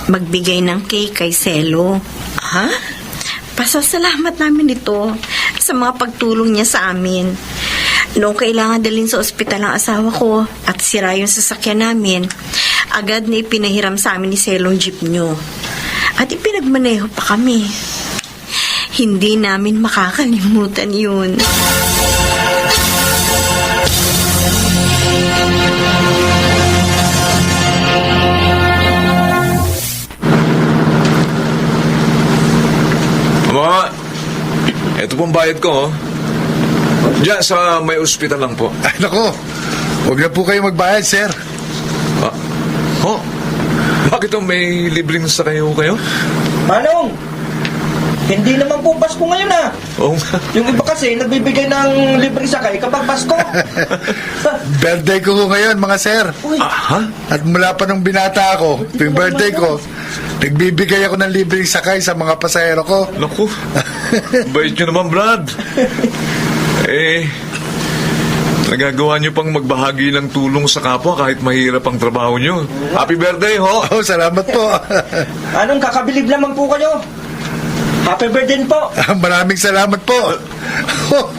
Speaker 5: magbigay ng cake kay Selo.
Speaker 3: Ha?
Speaker 5: Pasasalamat namin ito sa mga pagtulong niya sa amin. Noong kailangan dalhin sa ospital ang asawa ko at sira yung sasakyan namin, agad na ipinahiram sa amin ni Selo ang jeep niyo. At ipinagmaneho pa kami. Hindi namin makakalimutan yun.
Speaker 2: Mga, ito pong bayad ko, oh. Diyan sa may ospital lang po.
Speaker 4: Ay, nako. Huwag na po kayo magbayad, sir.
Speaker 2: Ah, oh, bakit may libreng sa kayo?
Speaker 9: Manong! Hindi naman po Pasko ngayon
Speaker 2: Oo.
Speaker 9: Yung iba kasi nagbibigay ng libreng sakay kapag Pasko.
Speaker 4: Birthday ko ngayon, mga sir.
Speaker 2: Ha?
Speaker 4: At mula pa nung binata ako, yung birthday ko, nagbibigay ako ng libreng sakay sa mga pasahero ko.
Speaker 2: Naku, bait nyo naman, Brad. Nagagawa nyo pang magbahagi ng tulong sa kapwa kahit mahirap ang trabaho nyo. Happy birthday, ho!
Speaker 4: Oh, salamat po.
Speaker 9: Anong kakabilib lamang po kayo? Happy birthday po.
Speaker 4: Maraming salamat po. Oh,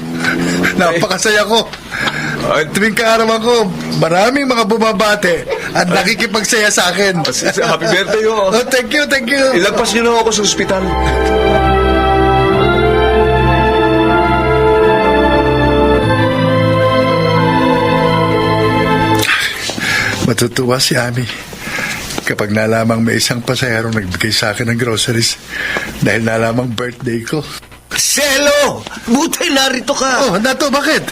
Speaker 4: napakasaya ko. Tuwing kaarawan ko, maraming mga bumabate at nakikipagsaya sa akin.
Speaker 2: Happy birthday, ho!
Speaker 4: Oh, thank you, thank you.
Speaker 2: Ilagpas nyo na ako sa ospital.
Speaker 4: Matutuwa si Ami kapag nalamang may isang pasahero nagbigay sa akin ng groceries dahil nalamang birthday ko.
Speaker 6: Selo! Buti narito ka!
Speaker 4: Oh, Nato, bakit?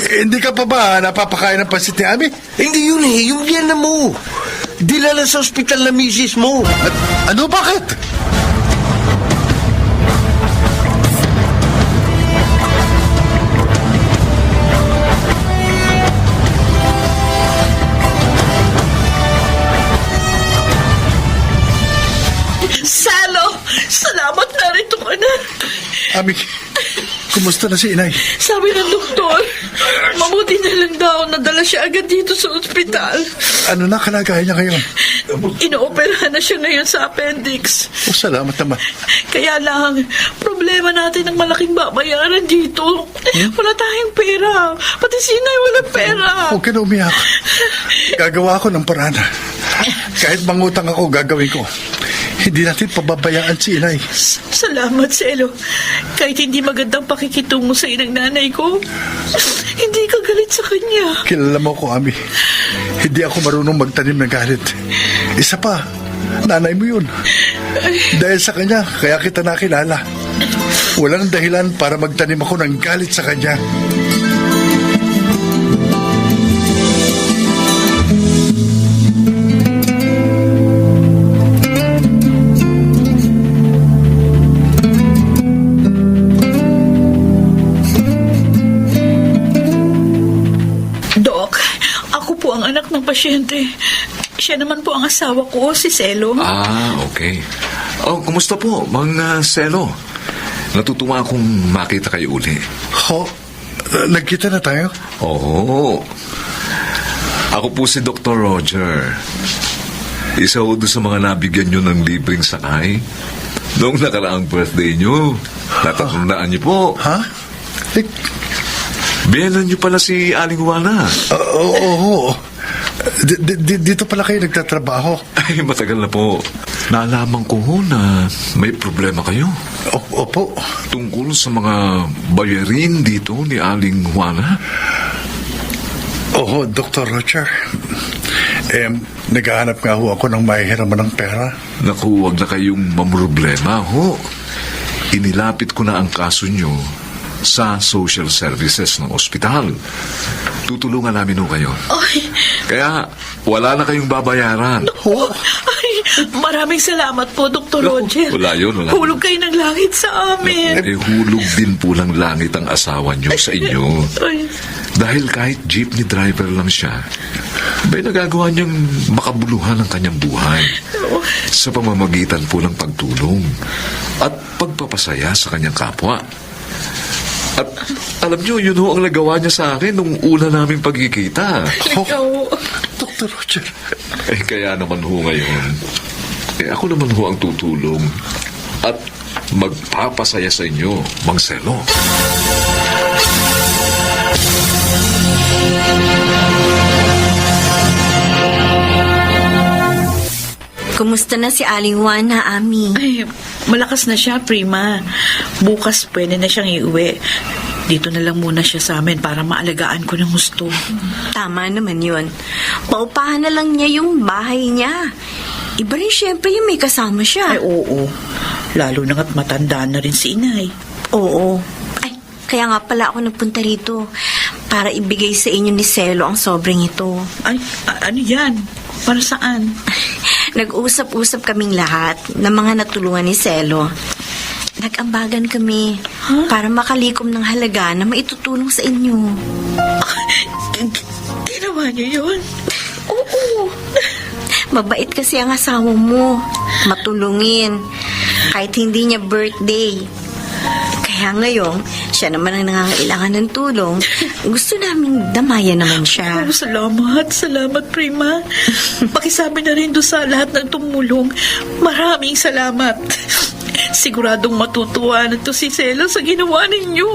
Speaker 4: Hindi ka pa ba napapakain ng pansit ni Ami?
Speaker 6: Hindi yun yung biyan mo. Dilala sa ospital na misis mo.
Speaker 4: At ano, bakit?
Speaker 3: Salo! Salamat, narito ka na.
Speaker 4: Ami, kumusta na si inay?
Speaker 3: Sabi ng doktor, mabuti na lang daw nadala siya agad dito sa ospital.
Speaker 4: Ano na kalagayan niya ngayon?
Speaker 3: Inooperahan na siya ngayon sa appendix.
Speaker 4: Oh, salamat naman.
Speaker 3: Kaya lang, problema natin ang malaking babayaran dito. Wala tayong pera. Pati si Inay walang pera.
Speaker 4: Huwag ka na umiyak. Gagawa ko ng paraan. Kahit mangutang ako, gagawin ko. Hindi natin pababayaan si inay.
Speaker 3: Salamat, Selo. Kahit hindi magandang pakikitungo sa inang nanay ko, hindi ka galit sa kanya.
Speaker 4: Kilala mo ko, Ami. Hindi ako marunong magtanim ng galit. Isa pa, nanay mo yun. Dahil sa kanya, kaya kita nakilala. Walang dahilan para magtanim ako ng galit sa kanya.
Speaker 3: Dok, ako po ang anak ng pasyente. Siya naman po ang asawa ko, si Selo.
Speaker 2: Okay. Oh, kumusta po, mga Selo? Natutuwa akong makita kayo uli.
Speaker 4: Ho, nagkita na tayo?
Speaker 2: Oo. Ako po si Dr. Roger. Isa ho doon sa mga nabigyan nyo ng libreng sakay. Noong nakaraang birthday nyo. Natatandaan nyo po.
Speaker 4: Ha?
Speaker 2: Biyanan nyo pala si Aling Juana.
Speaker 4: Oo. Dito pala kayo nagtatrabaho.
Speaker 2: Ay, matagal na po. Nalaman ko ho na may problema kayo.
Speaker 4: Opo.
Speaker 2: Tungkol sa mga bayarin dito ni Aling Juana.
Speaker 4: Oo, Dr. Roger. Naghahanap nga ho ako ng mahihiraman ng pera.
Speaker 2: Naku, wag na kayong mamroblema ho. Inilapit ko na ang kaso nyo sa social services ng ospital. Tutulungan namin ho kayo.
Speaker 3: Ay,
Speaker 2: Kaya wala na kayong babayaran.
Speaker 3: ay, maraming salamat po, Dr.
Speaker 2: Naku,
Speaker 3: Roger.
Speaker 2: wala yun, wala.
Speaker 3: Hulog kayo ng langit sa amin.
Speaker 2: Hulog din po lang langit ang asawa niyo sa inyo.
Speaker 3: Ay,
Speaker 2: Dahil kahit jeepney driver lang siya, may nagagawa niyang makabuluhan ang kanyang buhay sa pamamagitan po ng pagtulong at pagpapasaya sa kanyang kapwa. At alam niyo, yun ho ang nagawa niya sa akin nung una naming pagkikita.
Speaker 3: ikaw.
Speaker 4: Dr. Roger.
Speaker 2: Kaya naman ho ngayon, ako naman ho ang tutulong at magpapasaya sa inyo, Mang Selo.
Speaker 5: Kumusta na si Aling Juan, ha, Ami?
Speaker 3: Ay, malakas na siya, Prima. Bukas pwede na siyang iuwi. Dito na lang muna siya sa amin para maalagaan ko ng gusto.
Speaker 5: Tama naman yun. Paupahan na lang niya yung bahay niya. Iba rin syempre yung may kasama siya.
Speaker 3: Ay, oo. Lalo na nga't matanda na rin si inay.
Speaker 5: Oo. Ay, kaya nga pala ako nagpunta rito para ibigay sa inyo ni Selo ang sobrang ito.
Speaker 3: Ay, ano yan? Para saan?
Speaker 5: Nag-usap-usap kaming lahat ng mga natulungan ni Selo. Nag-ambagan kami para makalikom ng halaga na maitutulong sa inyo.
Speaker 3: Ginawa niyo yun?
Speaker 5: Oo. Mabait kasi ang asawa mo. Matulungin. Kahit hindi niya birthday. Kaya ngayon, siya naman ang nangangailangan ng tulong. Gusto naming damayan naman siya.
Speaker 3: Oh, salamat. Salamat, Prima. Pakisabi na rin doon sa lahat ng tumulong. Maraming salamat. Siguradong matutuwa na to si Selo sa ginawa ninyo.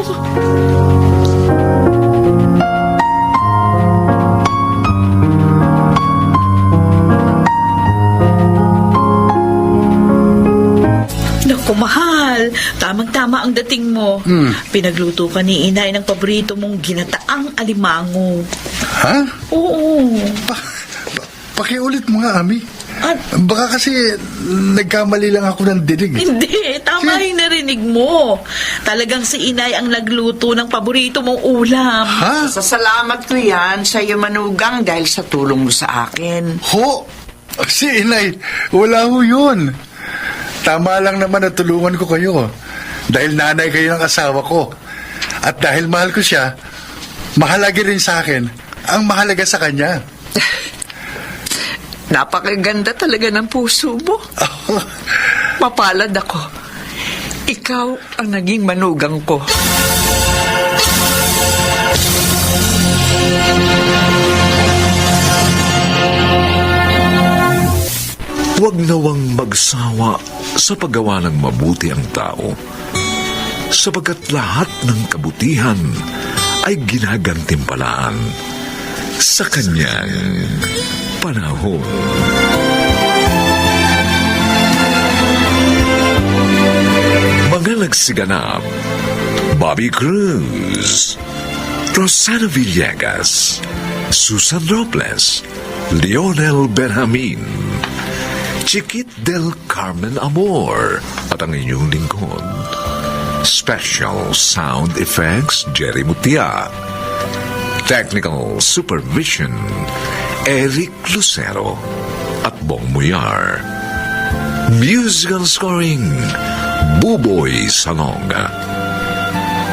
Speaker 3: Naku, mahal. Tamang-tama ang dating mo. Pinagluto ka ni inay ng paborito mong ginataang alimango.
Speaker 4: Ha?
Speaker 3: Oo.
Speaker 4: Pakiulit mo nga, Ami.
Speaker 3: At,
Speaker 4: Baka kasi nagkamali lang ako ng dinig.
Speaker 3: hindi, tama yung narinig mo. Talagang si inay ang nagluto ng paborito mong ulam.
Speaker 4: Ha?
Speaker 1: Sasalamat ko yan sa iyo, Manugang, dahil sa tulong mo sa akin.
Speaker 4: Ho? Si Inay, wala ho yun. Tama lang naman na tulungan ko kayo. Dahil nanay kayo ng asawa ko. At dahil mahal ko siya, mahalaga rin sa akin ang mahalaga sa kanya.
Speaker 1: Napakaganda talaga ng puso mo. Mapalad ako. Ikaw ang naging manugang ko.
Speaker 2: Huwag nawang magsawa sa paggawa ng mabuti ang tao, sapagkat lahat ng kabutihan ay ginagantimpalaan sa kanyang panahon. Mga nagsiganap: Bobby Cruz, Rosana Villegas, Susan Robles, Lionel Benjamin, Chiquit del Carmen Amor, at ang inyong lingkod. Special Sound Effects, Jerry Mutia. Technical Supervision, Eric Lucero at Bong Muyar. Musical Scoring, Buboy Salonga.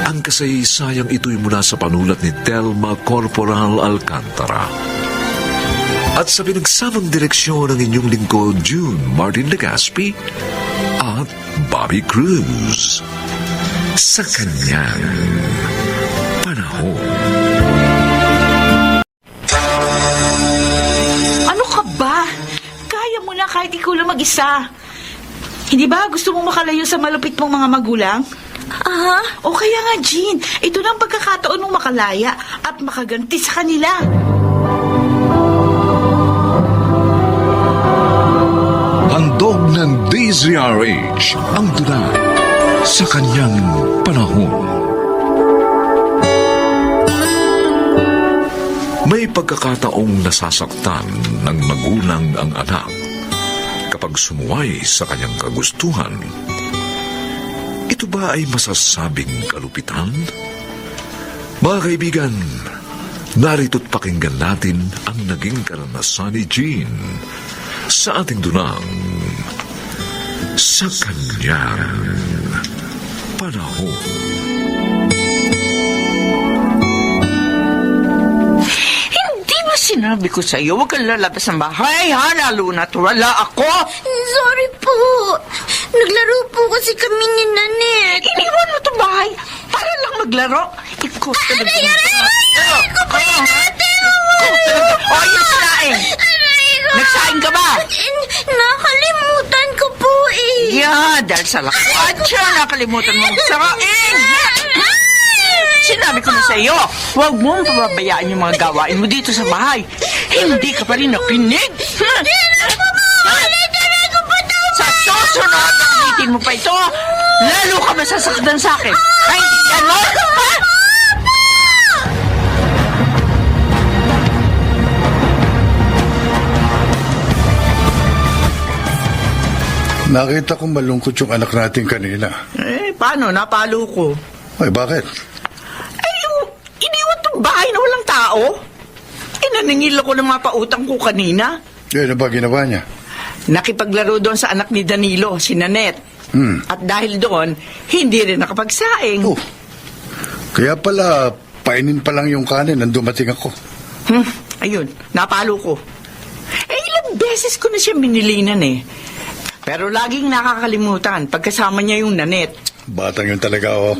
Speaker 2: Ang kasaysayang ito'y mula sa panulat ni Telma Corporal Alcantara. At sa pinagsamang direksyon ng inyong lingkod, June Martin Legaspi at Bobby Cruz. Sa kanyang panahon.
Speaker 3: Ano ka ba? Kaya mo na kahit ikaw lang mag-isa. Hindi ba gusto mong makalayo sa malupit mong mga magulang? O kaya nga, Jean, ito na ang pagkakataon mong makalaya at makaganti sa kanila.
Speaker 2: Handog ng DZRH ang tula sa kanyang panahon. May pagkakataong nasasaktan ng magulang ang anak kapag sumuway sa kanyang kagustuhan. ito ba ay masasabing kalupitan? Mga kaibigan, narito't pakinggan natin ang naging karanasan ni Jean sa ating dunang sa kanyang panahon.
Speaker 1: Hindi ba sinabi ko sa iyo, huwag kang lalabas ng bahay, ha? Lalo na't wala ako.
Speaker 5: Sorry po. Naglaro po kasi kami ni Nanette.
Speaker 1: Iniwan mo itong bahay para lang maglaro. Ikaw talaga.
Speaker 5: Aray ko po yung ate!
Speaker 1: O, yung sinaing. Nagsaing ka ba?
Speaker 5: Nakalimutan ko po eh.
Speaker 1: Yeah, dahil sa lakwatsa, nakalimutan mo sarain. Sinabi ko na sa iyo, huwag mong pababayaan yung mga gawain mo dito sa bahay. Hindi ka pa rin nakinig. Sa susunod, ulitin mo pa ito, lalo ka masasaktan sa akin. Ay, ano? Ha?
Speaker 4: Nakita kong malungkot yung anak natin kanina.
Speaker 1: Paano? Napalo ko.
Speaker 4: Ay, bakit?
Speaker 1: Iniwan tong bahay na walang tao. Naningil ako ng mga pautang ko kanina.
Speaker 4: Ano ba ginawa niya?
Speaker 1: Nakipaglaro doon sa anak ni Danilo, si Nanette. At dahil doon, hindi rin nakapagsaing.
Speaker 4: Oh, kaya pala, painin pa lang yung kanin nang dumating ako.
Speaker 1: Ayun, napalo ko. Ilang beses ko na siya minilinan eh. Pero laging nakakalimutan pagkasama niya yung Nanette.
Speaker 4: Batang yun talaga, oh.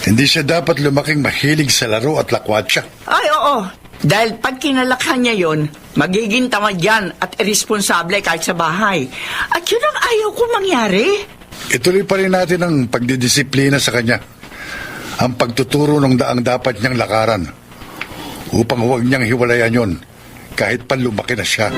Speaker 4: Hindi siya dapat lumaking mahilig sa laro at lakwatsa.
Speaker 1: Ay, oo. Dahil pag kinalakhan niya yon, magiging tamad yan at irresponsable kahit sa bahay. At yun ang ayaw ko mangyari.
Speaker 4: Ituloy pa rin natin ang pagdidisiplina sa kanya. Ang pagtuturo ng daang dapat niyang lakaran. Upang huwag niyang hiwalayan yon kahit pa lumaki na siya.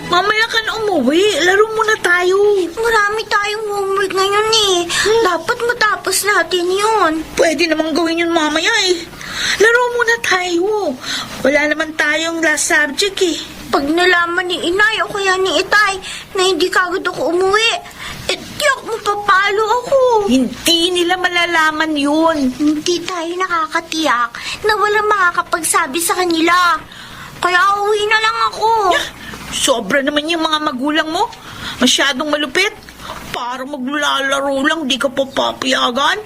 Speaker 3: Mamaya ka na umuwi. Laro muna tayo.
Speaker 5: Marami tayong homework ngayon eh. Dapat matapos natin yun.
Speaker 3: Pwede namang gawin yun mamaya eh. Laro muna tayo. Wala naman tayong last subject eh.
Speaker 5: Pag nalaman ni Inay o kaya ni Itay na hindi kagad ako umuwi, tiyak mapapalo ako.
Speaker 3: Hindi nila malalaman yun.
Speaker 5: Hindi tayo nakakatiyak na walang makakapagsabi sa kanila. Kaya uwi na lang ako.
Speaker 3: Sobra naman yung mga magulang mo. Masyadong malupit. Para maglalaro lang, di ka papapayagan.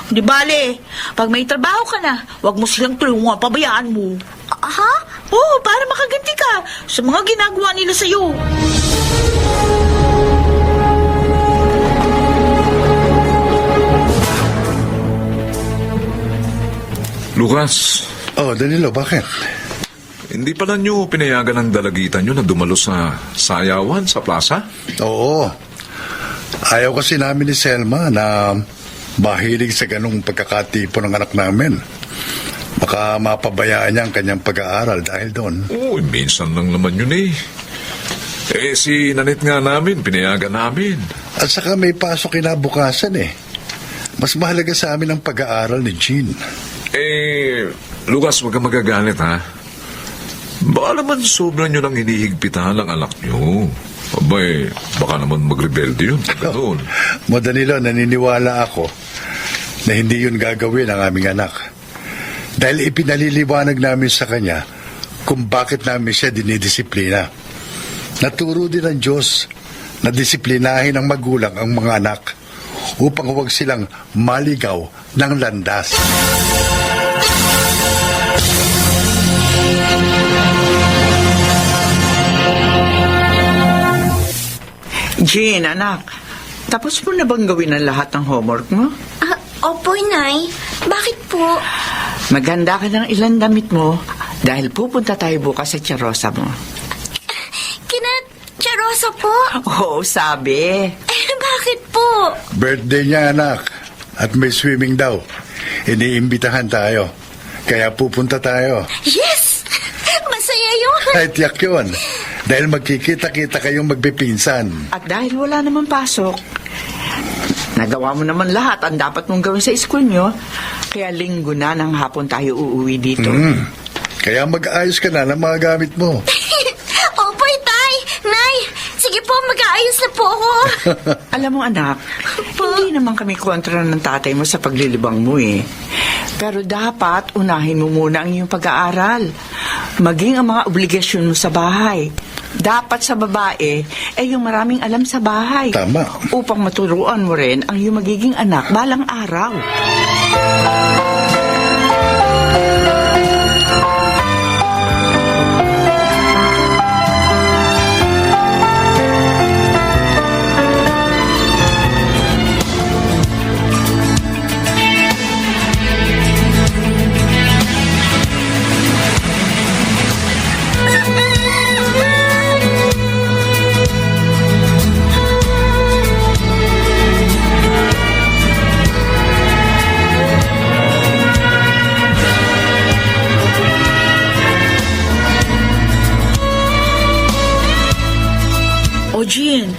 Speaker 3: Di bale, pag may trabaho ka na, wag mo silang tulungan, pabayaan mo.
Speaker 5: Ha?
Speaker 3: Oo, para makaganti ka sa mga ginagawa nila sa'yo.
Speaker 2: Lucas,
Speaker 4: Oh, Danilo, bakit?
Speaker 2: hindi pala niyo pinayagan ng dalagitan niyo na dumalo sa sayawan sa plaza?
Speaker 4: Oo. Ayaw kasi namin ni Selma na mahilig sa ganung pagkakatipo ng anak namin. Baka mapabayaan niya ang kanyang pag-aaral dahil doon.
Speaker 2: Oo, minsan lang naman yun eh. Si Nanette nga namin, pinayagan namin.
Speaker 4: At saka may pasok kinabukasan eh. Mas mahalaga sa amin ang pag-aaral ni Jean.
Speaker 2: Lucas, huwag kang magagalit ha. Baka naman sobra nyo nang hinihigpitan ang anak nyo. Abay, baka naman magrebelde yun. Ganun.
Speaker 4: Mo Danilo, naniniwala ako na hindi yun gagawin ang aming anak. Dahil ipinaliliwanag namin sa kanya kung bakit namin siya dinidisiplina. Naturo din ng Diyos na disiplinahin ng magulang ang mga anak upang huwag silang maligaw ng landas.
Speaker 1: Jean, anak, tapos mo na bang gawin ang lahat ng homework mo?
Speaker 5: Opo, Inay. Bakit po?
Speaker 1: Maganda ka ng ilang damit mo dahil pupunta tayo bukas sa Charosa mo.
Speaker 5: Charosa po?
Speaker 1: Oo, sabi.
Speaker 5: Bakit po?
Speaker 4: Birthday niya, anak. At may swimming daw. Iniimbitahan tayo. Kaya pupunta tayo.
Speaker 5: Yes! Masaya yun.
Speaker 4: Ay, tiyak yun. Dahil magkikita-kita kayong magpipinsan.
Speaker 1: At dahil wala naman pasok, nagawa mo naman lahat ang dapat mong gawin sa school nyo. Kaya linggo na ng hapon tayo uuwi dito.
Speaker 4: Kaya mag-ayos ka na ng mga gamit mo.
Speaker 5: Opo, Itay! Nay! Sige po, mag-aayos na po ako.
Speaker 1: Alam mo anak, hindi naman kami kontra ng tatay mo sa paglilibang mo eh. Pero dapat unahin mo muna ang iyong pag-aaral. Maging ang mga obligasyon mo sa bahay. Dapat sa babae, yung maraming alam sa bahay.
Speaker 4: Tama.
Speaker 1: Upang maturuan mo rin ang iyong magiging anak balang araw.
Speaker 3: O Jean,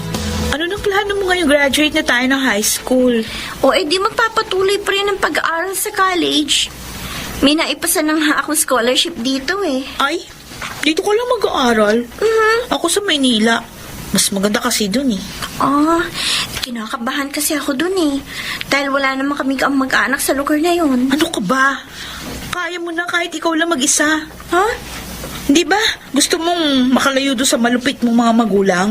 Speaker 3: ano nang plano mo ngayong graduate na tayo ng high school?
Speaker 5: O di magpapatuloy pa rin ang pag-aaral sa college. May naipasa ng akong scholarship dito eh.
Speaker 3: Ay, dito ka lang mag-aaral. Ako sa Maynila. Mas maganda kasi dun eh.
Speaker 5: Kinakabahan kasi ako dun eh. Dahil wala naman kami mag-anak sa lugar na yun.
Speaker 3: Ano ka ba? Kaya mo na kahit ikaw lang mag-isa.
Speaker 5: Ha?
Speaker 3: Di ba? Gusto mong makalayo doon sa malupit mong mga magulang?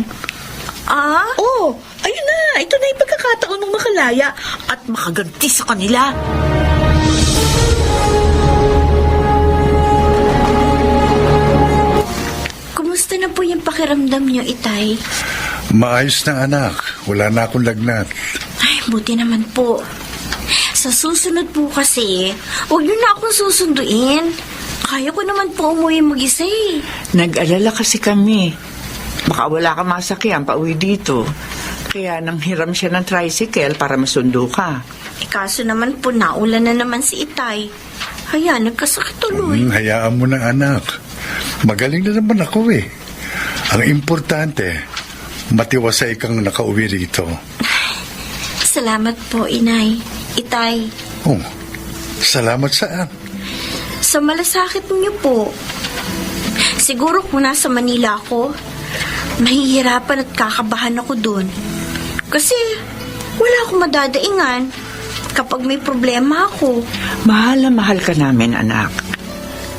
Speaker 3: Oo, ayun na. Ito na yung pagkakataon mong makalaya at makaganti sa kanila.
Speaker 5: Kumusta na po yung pakiramdam niyo, Itay?
Speaker 4: Maayos na anak. Wala na akong lagnat.
Speaker 5: Ay, buti naman po. Sa susunod po kasi, huwag niyo na akong susunduin. Kaya ko naman po umuwi mag-isa eh.
Speaker 1: Nag-alala kasi kami. Baka wala ka masakyan pa uwi dito. Kaya nang hiram siya ng tricycle para masundo ka.
Speaker 5: Kaso naman po, naulan na naman si Itay. Kaya nagkasakit tuloy.
Speaker 4: Hayaan mo na anak. Magaling na naman ako eh. Ang importante, matiwasay kang nakauwi rito.
Speaker 5: Salamat po, Inay. Itay.
Speaker 4: Oh, salamat saan?
Speaker 5: Sa malasakit niyo po. Siguro kung nasa Manila ako, mahihirapan at kakabahan ako doon. Kasi wala akong madadaingan kapag may problema ako.
Speaker 1: Mahal na mahal ka namin, anak.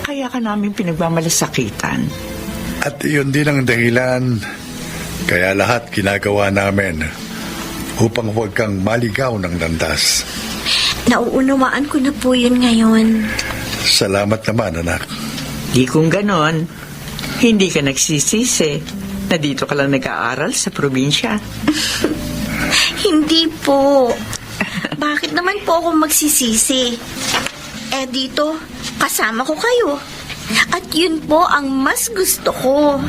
Speaker 1: Kaya ka namin pinagmamalasakitan.
Speaker 4: At yun din ang dahilan. Kaya lahat ginagawa namin upang huwag kang maligaw ng landas.
Speaker 5: Nauunawaan ko na po yun ngayon.
Speaker 4: Salamat naman, anak.
Speaker 1: Di kung ganon, hindi ka nagsisisi na dito ka lang nag-aaral sa probinsya.
Speaker 5: Hindi po. Bakit naman po ako magsisisi? Dito, kasama ko kayo. At yun po ang mas gusto ko.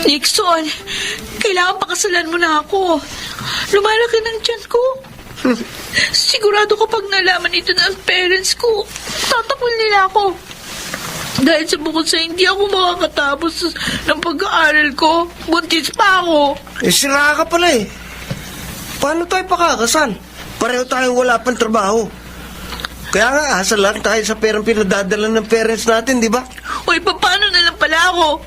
Speaker 3: Nixon, kailangan pakasalan mo na ako. Lumalaki ng tiyan ko. Sigurado kapag nalaman ito ng parents ko, tatakwil nila ako. Dahil sa bukod sa hindi ako makakatapos ng pag-aaral ko, buntis pa ako.
Speaker 6: Sira ka pala eh. Paano tayo pakakasal? Pareho tayong wala pang trabaho. Kaya nga, asal lang tayo sa perang pinadadala ng parents natin, di ba?
Speaker 3: Uy, paano na lang pala ako?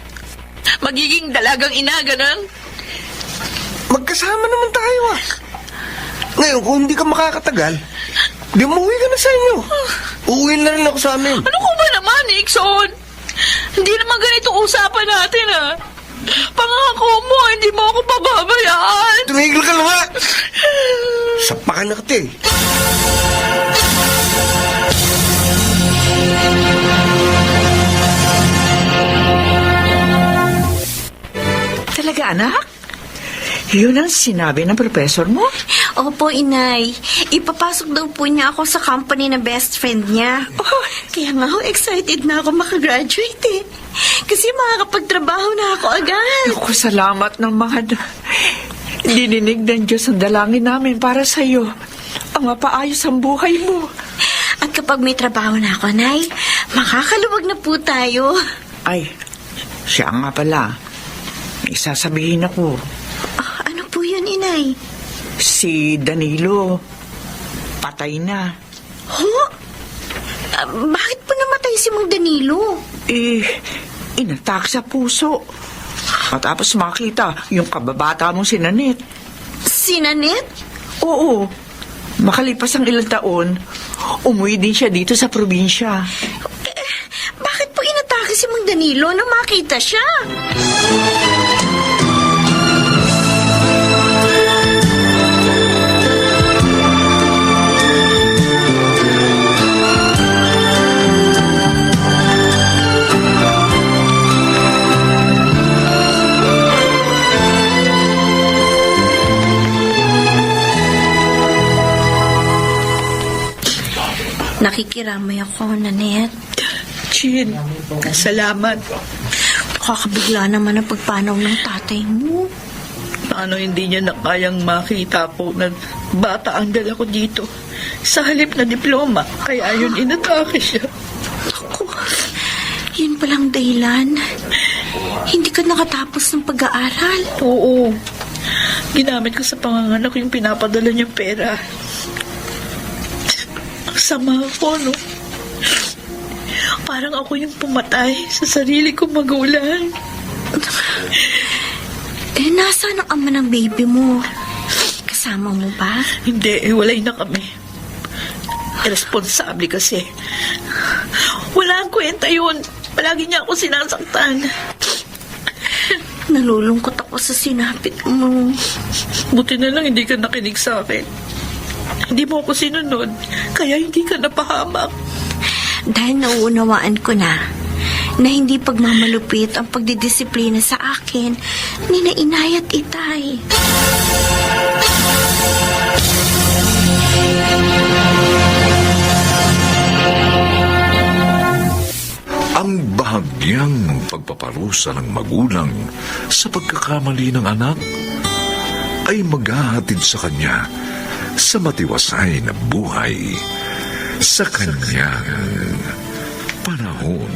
Speaker 3: Magiging dalagang ina, ganun?
Speaker 6: Magkasama naman tayo ah. Ngayon, kung hindi ka makakatagal, di umuwi ka na sa inyo. Uuwi na rin ako sa amin.
Speaker 3: Ano ko ba naman, Nixon? Hindi naman ganito usapan natin, ah. Pangako mo, hindi mo ako pababayaan.
Speaker 6: Tumigil ka na nga. Sapakan na kita eh.
Speaker 1: Talaga, anak? Yun ang sinabi ng professor mo?
Speaker 5: Opo, Inay. Ipapasok daw po niya ako sa company na best friend niya. Kaya nga ho, excited na ako makagraduate eh. Kasi makakapagtrabaho na ako agad.
Speaker 1: Naku, salamat ng mga... Dininig ng Diyos ang dalangin namin para sa iyo. Ang mapaayos ang buhay mo.
Speaker 5: At kapag may trabaho na ako, Nay, makakaluwag na po tayo.
Speaker 1: Ay, siya nga pala. May sasabihin ako.
Speaker 5: Ano po yun, Inay?
Speaker 1: Si Danilo, patay na.
Speaker 5: Huh? Bakit po namatay si Mang Danilo?
Speaker 1: Inatak sa puso. Matapos makita yung kababata mong si Nanette.
Speaker 5: Si Nanette?
Speaker 1: Oo. Makalipas ang ilang taon, umuwi din siya dito sa probinsya.
Speaker 5: Bakit po inatake si Mang Danilo nang makita siya? Nakikiramay ako, Nanette.
Speaker 3: Jean, salamat.
Speaker 5: Kakabigla naman ang pagpanaw ng tatay mo.
Speaker 3: Paano hindi niya na kayang makita po na bata ang dala ko dito? Sa halip na diploma, kaya yun inatake siya.
Speaker 5: Ako, yun palang dahilan. Hindi ka nakatapos ng pag-aaral.
Speaker 3: Oo. Ginamit ko sa panganganak yung pinapadala niyang pera. Ang sama ko, no? Parang ako yung pumatay sa sarili kong magulang.
Speaker 5: Nasaan ang ama ng baby mo? Kasama mo ba?
Speaker 3: Hindi, walay na kami. Irresponsable kasi. Wala ang kwenta yun. Palagi niya ako sinasaktan.
Speaker 5: Nalulungkot ako sa sinapit mo.
Speaker 3: Buti na lang hindi ka nakinig sa akin. Hindi mo ako sinunod, kaya hindi ka napahamak.
Speaker 5: Dahil nauunawaan ko na hindi pagmamalupit ang pagdidisiplina sa akin ni na Inay at Itay.
Speaker 2: Ang bahagyang pagpaparusa ng magulang sa pagkakamali ng anak ay maghahatid sa kanya sa matiwasay na buhay sa kanyang panahon.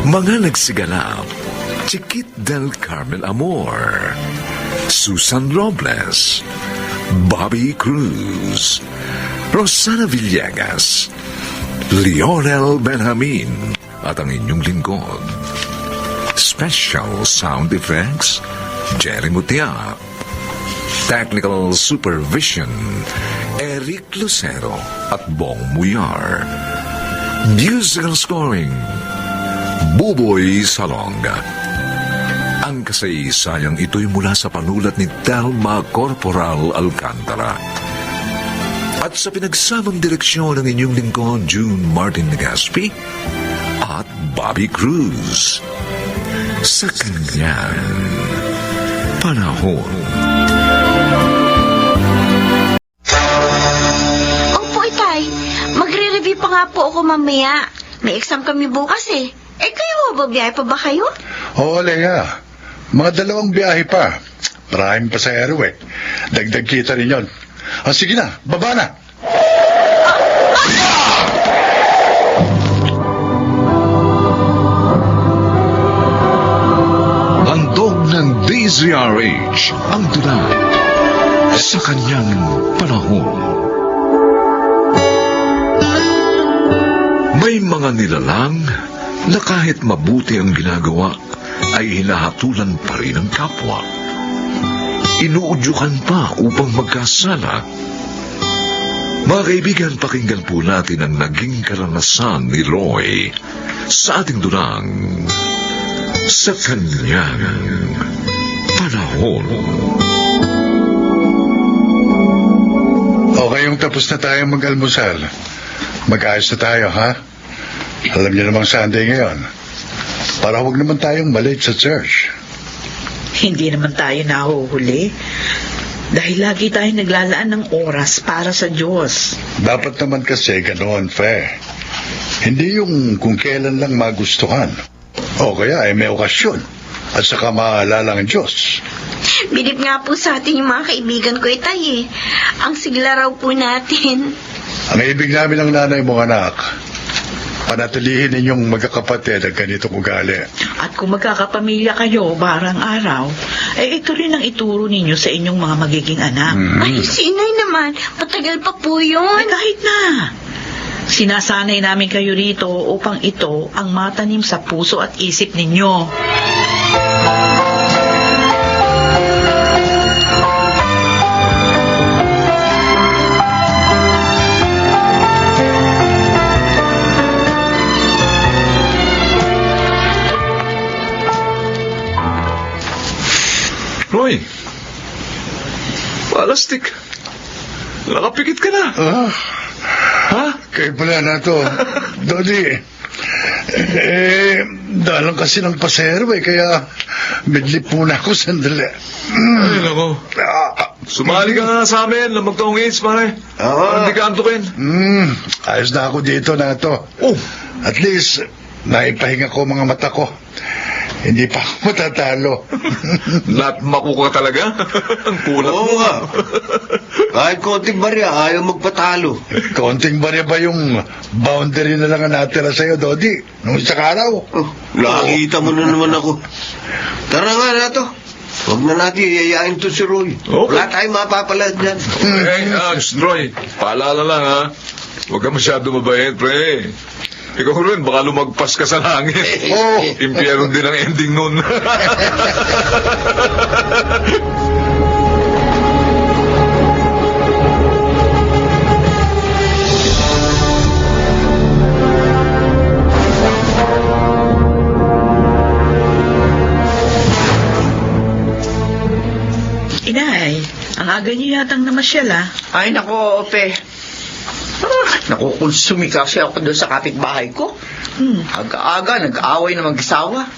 Speaker 2: Mga nagsiganap: Chiquit del Carmel Amor, Susan Robles, Bobby Cruz, Rosana Villegas, Lionel Benjamin, at ang inyong lingkod. Special sound effects, Jerry Mutia. Technical supervision, Eric Lucero at Bong Muyar. Musical scoring, Buboy Salonga. Ang kasaysayang ito'y mula sa panulat ni Telma Corporal Alcantara. At sa pinagsamang direksyon ng inyong lingkod, June Martin Legaspi at Bobby Cruz. Sa kanyang panahon.
Speaker 5: Opo, Itay. Magre-review pa nga po ako mamaya. May exam kami bukas eh. Kayo, babiyahe pa ba kayo?
Speaker 4: Oo, Lea. Mga 2 biyahe pa. Maraming pasahero eh. Dagdag kita rin yun. Sige na, baba na.
Speaker 2: Handog ng DZRH ang tula sa kanyang panahon. May mga nilalang na kahit mabuti ang ginagawa ay hinahatulan pa rin ang kapwa. Inuudyukan pa upang magkasala. Mga kaibigan, pakinggan po natin ang naging karanasan ni Roy sa ating dunang sa kanyang panahon.
Speaker 4: Okay, yung tapos na tayo mag-almusal. Mag-ayos na tayo, ha? Alam niyo namang Sunday ngayon. Para huwag naman tayong malate sa church.
Speaker 3: Hindi naman tayo nahuhuli. Dahil lagi tayo naglalaan ng oras para sa Diyos.
Speaker 4: Dapat naman kasi ganoon, Fe. Hindi yung kung kailan lang magustuhan. O kaya ay may okasyon at saka maalala ang Diyos.
Speaker 5: Bilib nga po sa atin yung mga kaibigan ko, Itay, eh. Ang sigla raw po natin.
Speaker 4: Ang ibig namin ng nanay mong anak, panatilihin ninyong magkakapatid ang ganitong ugali.
Speaker 3: At kung magkakapamilya kayo barang araw, ito rin ang ituro ninyo sa inyong mga magiging anak.
Speaker 5: Ay, si Inay naman. Matagal pa po yun.
Speaker 3: Kahit na. Sinasanay namin kayo rito upang ito ang matanim sa puso at isip ninyo.
Speaker 2: Roy, palastik. Nakapikit ka na. Ha?
Speaker 4: Kayo pala na to. Dodi, dalang kasi ng pasero kaya midlip muna ako sandali.
Speaker 2: Ay, nako. Sumali ka nga sa amin na magtaong AIDS, pare. Hindi ka antukin.
Speaker 4: Ayos na ako dito na to.
Speaker 2: Oh.
Speaker 4: At least, naipahinga ko mga mata ko. Hindi pa ako matatalo.
Speaker 2: Natmaku ka talaga? Ang kulat
Speaker 7: Oo
Speaker 2: mo.
Speaker 7: nga. Kahit konting barya, ayaw magpatalo.
Speaker 4: Konting barya ba yung boundary na lang ang natira sa'yo, Dodi? Nung isang araw.
Speaker 7: Nakita mo na naman ako. Tara nga na to. Huwag na natin yayain to si Roy.
Speaker 2: Okay.
Speaker 7: Wala tayong mapapalad dyan.
Speaker 2: Roy, paalala lang ha. Huwag ka masyado mabait, pre. Ikaw rin, baka lumagpas ka sa langit.
Speaker 4: Oh.
Speaker 2: Impyerno din ang ending nun.
Speaker 3: Inay, ang aga niyo yatang namasyal, ah.
Speaker 1: Ay, nako, Ope. Nakukonsumi kasi ako doon sa kapitbahay ko. Aga-aga, nag-away na mag-asawa.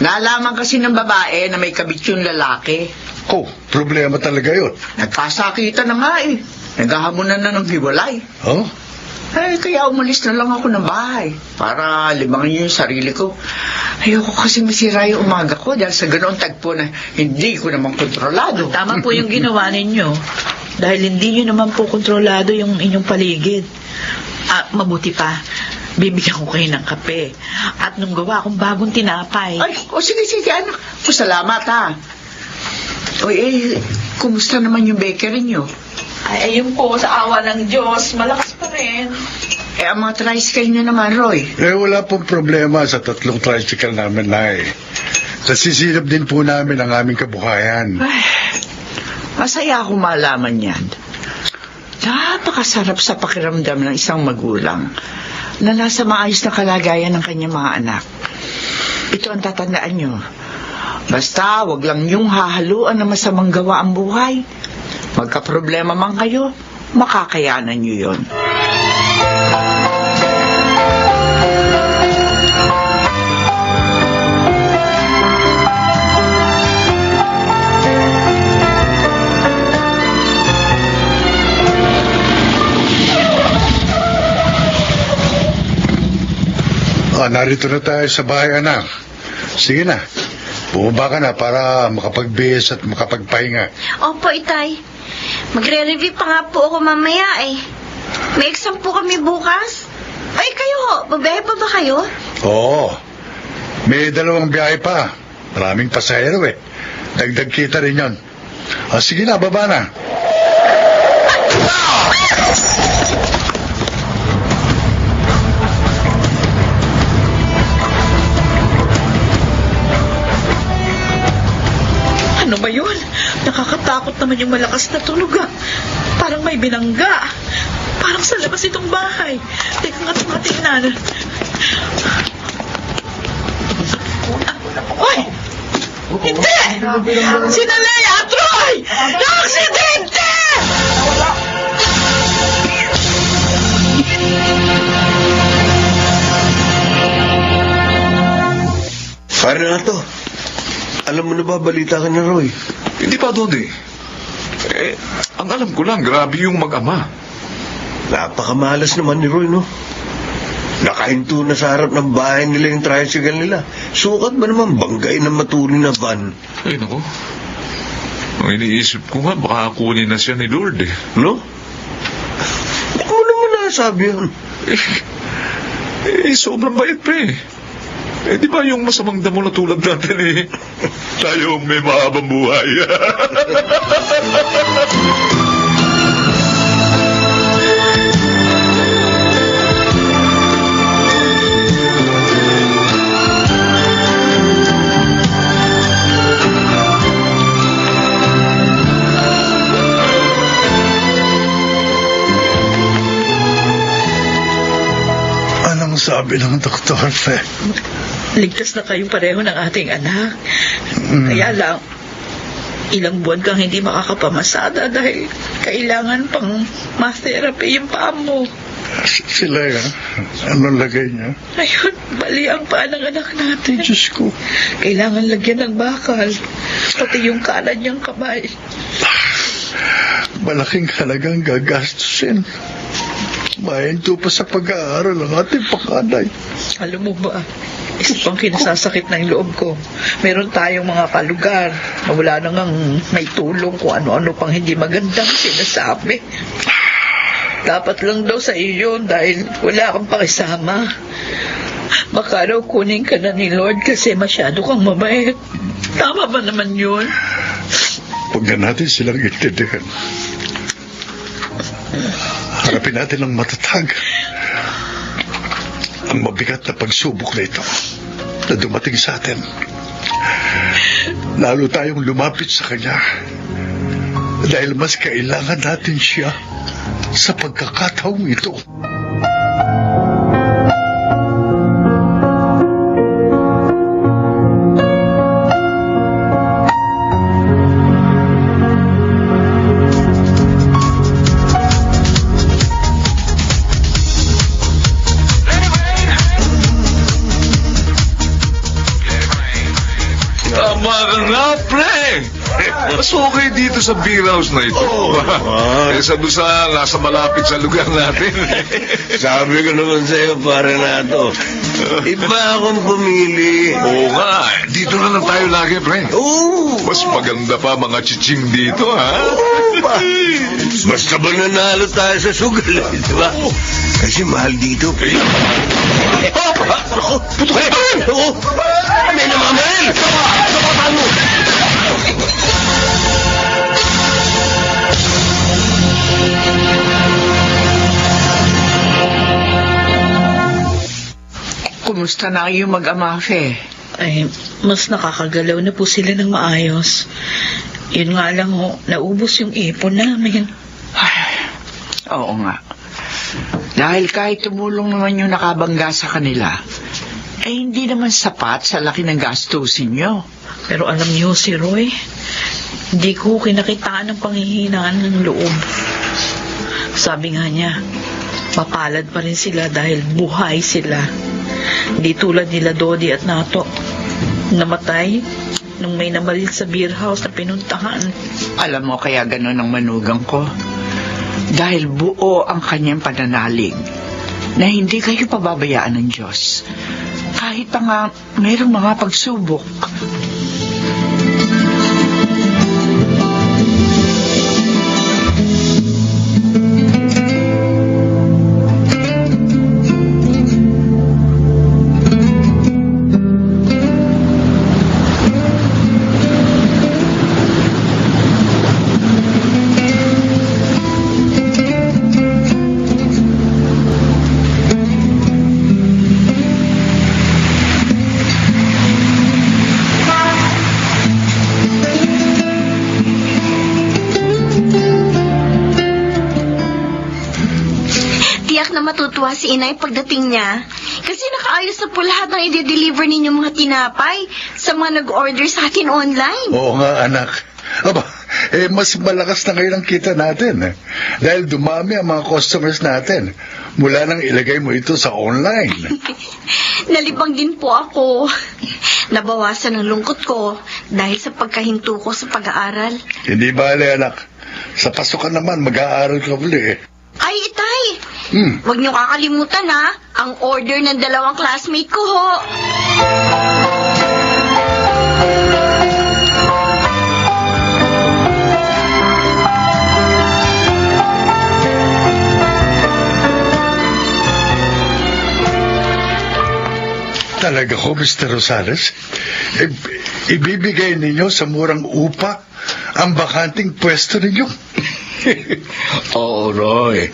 Speaker 1: Nalaman kasi ng babae na may kabit yung lalaki.
Speaker 4: Oh, problema talaga yun.
Speaker 1: Nagkasakitan na nga eh. Naghahamunan na ng hiwalay.
Speaker 4: Oh?
Speaker 1: Kaya umalis na lang ako ng bahay para libangin yung sarili ko. Ayoko kasi masira yung umaga ko dahil sa ganoong tagpo na hindi ko naman kontrolado.
Speaker 3: Tama po yung ginawa ninyo. Dahil hindi nyo naman po kontrolado yung inyong paligid. Mabuti pa, bibigyan ko kayo ng kape. At nung gawa akong bagong tinapay.
Speaker 1: Ay, sige, anak. Salamat, ha. Uy, kumusta naman yung bakery nyo?
Speaker 3: Ay, ayun po, sa awa ng Diyos, malakas pa rin.
Speaker 1: Ang mga tricycle nyo naman, Roy.
Speaker 4: Wala pong problema sa 3 tricycle namin, Nay. Nasisilap din po namin ang aming kabuhayan.
Speaker 1: Ay, masaya akong malaman yan. Napakasarap sa pakiramdam ng isang magulang na nasa maayos na kalagayan ng kanyang mga anak. Ito ang tatandaan nyo. Basta, wag lang yung hahaluan na masamang gawa ang buhay. Magka-problema man kayo, makakayanan nyo yun.
Speaker 4: Narito na tayo sa bahay, anak. Sige na. Bumaba ka na para makapagbihis at makapagpahinga.
Speaker 5: Opo, Itay. Magre-review pa nga po ako mamaya, eh. May exam po kami bukas. Ay, kayo, babae pa ba kayo?
Speaker 4: Oo. May 2 biyahe pa. Maraming pasahero eh. Dagdag kita rin yun. Sige na, baba na.
Speaker 3: Ano ba yun? Nakakatakot naman yung malakas na tunog, ah. Parang may binangga. Parang sa labas itong bahay. Teka nga tingnan. Uy! Hindi! Si Nanay at Roy! Na-aksidente!
Speaker 7: Pare na to. Alam mo na ba, balita ka na, Roy?
Speaker 2: Hindi pa doon eh. Ang alam ko lang, grabe yung mag-ama.
Speaker 7: Napakamalas naman ni Roy, no? Nakahinto na sa harap ng bahay nila yung tricycle nila. Sukat ba naman banggay na matuloy na van?
Speaker 2: Ay, naku. Ang iniisip ko nga, baka kunin na siya ni Lord eh.
Speaker 7: No? Ba't mo naman nasabi yun?
Speaker 2: Sobrang bait pa eh. Di ba yung masamang damo na tulad natin eh? Tayo may mahabang buhay.
Speaker 4: Anong sabi ng doktor, Fe?
Speaker 3: Ligtas na kayong pareho ng ating anak. Kaya lang, ilang buwan kang hindi makakapamasada dahil kailangan pang mass therapy yung paa mo.
Speaker 4: Sila yan? Anong lagay niya?
Speaker 3: Ayun, bali ang paa ng anak natin.
Speaker 4: Diyos ko.
Speaker 3: Kailangan lagyan ng bakal. Pati yung kanan niyang kamay.
Speaker 4: Malaking halagang gagastusin. Mahinto pa sa pag-aaral ang ating pakanay.
Speaker 3: Alam mo ba, isa pang kinasasakit ng loob ko. Meron tayong mga kalugar na wala nang may tulong kung ano-ano pang hindi magandang sinasabi. Dapat lang daw sa iyo dahil wala kang pakisama. Baka raw kunin ka na ni Lord kasi masyado kang mabait. Tama ba naman yun?
Speaker 4: Huwag na natin silang intindihan. Harapin natin ng matatag ang mabigat na pagsubok na ito na dumating sa atin. Lalo tayong lumapit sa Kanya dahil mas kailangan natin siya sa pagkakataong ito.
Speaker 2: Tama ka nga, pre! Mas okay dito sa beer house na ito. Kesa doon sa nasa malapit sa lugar natin.
Speaker 7: Sabi ko naman sa'yo, pare na to. Iba akong pumili.
Speaker 2: Oo nga, dito na lang tayo lagi, pre.
Speaker 7: Oo.
Speaker 2: Mas maganda pa mga chiching dito, ha?
Speaker 7: Basta ba nanalo tayo sa sugal, di ba? Kasi mahal dito, pre. May namamahal! Kapatan mo!
Speaker 1: Kumusta na kayo mag-ama, Fe?
Speaker 3: Ay, mas nakakagalaw na po sila ng maayos. Yun nga lang ho, naubos yung ipon namin.
Speaker 1: Ay, oo nga. Dahil kahit tumulong naman yung nakabangga sa kanila, eh hindi naman sapat sa laki ng gastusin nyo.
Speaker 3: Pero alam niyo si Roy, hindi ko kinakitaan ng panghihinaan ng loob. Sabi nga niya, mapalad pa rin sila dahil buhay sila. Hindi tulad nila Dodi at Nato. Namatay nung may namaril sa beer house na pinuntahan.
Speaker 1: Alam mo kaya ganun ang manugang ko. Dahil buo ang kanyang pananalig na hindi kayo pababayaan ng Diyos. Kahit pa nga mayroong mga pagsubok.
Speaker 5: Matutuwa si Inay pagdating niya. Kasi nakaayos na po lahat ng i-deliver ninyong mga tinapay sa mga nag-order sa atin online.
Speaker 4: Oo nga, anak. Aba, mas malakas na ngayon ang kita natin. Dahil dumami ang mga customers natin. Mula nang ilagay mo ito sa online.
Speaker 5: Nalibang din po ako. Nabawasan ang lungkot ko dahil sa pagkahinto ko sa pag-aaral.
Speaker 4: Hindi bale, anak. Sa pasukan naman, mag-aaral ka uli.
Speaker 5: Ay, Itay! Huwag niyo kakalimutan ha, ang order ng 2 classmate ko ho.
Speaker 4: Talaga ho, Mr. Rosales? Ibibigay ninyo sa murang upa ang bakanting pwesto ninyo?
Speaker 10: Oo, Roy.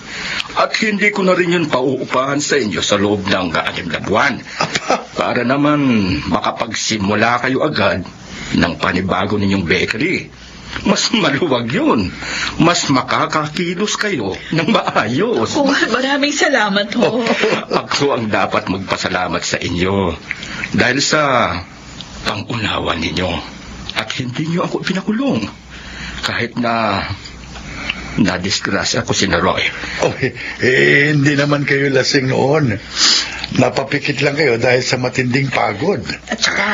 Speaker 10: At hindi ko na rin yun pauupahan sa inyo sa loob ng 6 na buwan. Para naman makapagsimula kayo agad ng panibago ninyong bakery. Mas maluwag yun. Mas makakakilos kayo ng maayos.
Speaker 3: Oh, maraming salamat ho.
Speaker 10: Ako ang dapat magpasalamat sa inyo. Dahil sa pangunawa ninyo. At hindi niyo ako pinakulong. Kahit na nadisgrasya ko si Roy.
Speaker 4: Oh, hindi naman kayo lasing noon. Napapikit lang kayo dahil sa matinding pagod.
Speaker 3: At saka,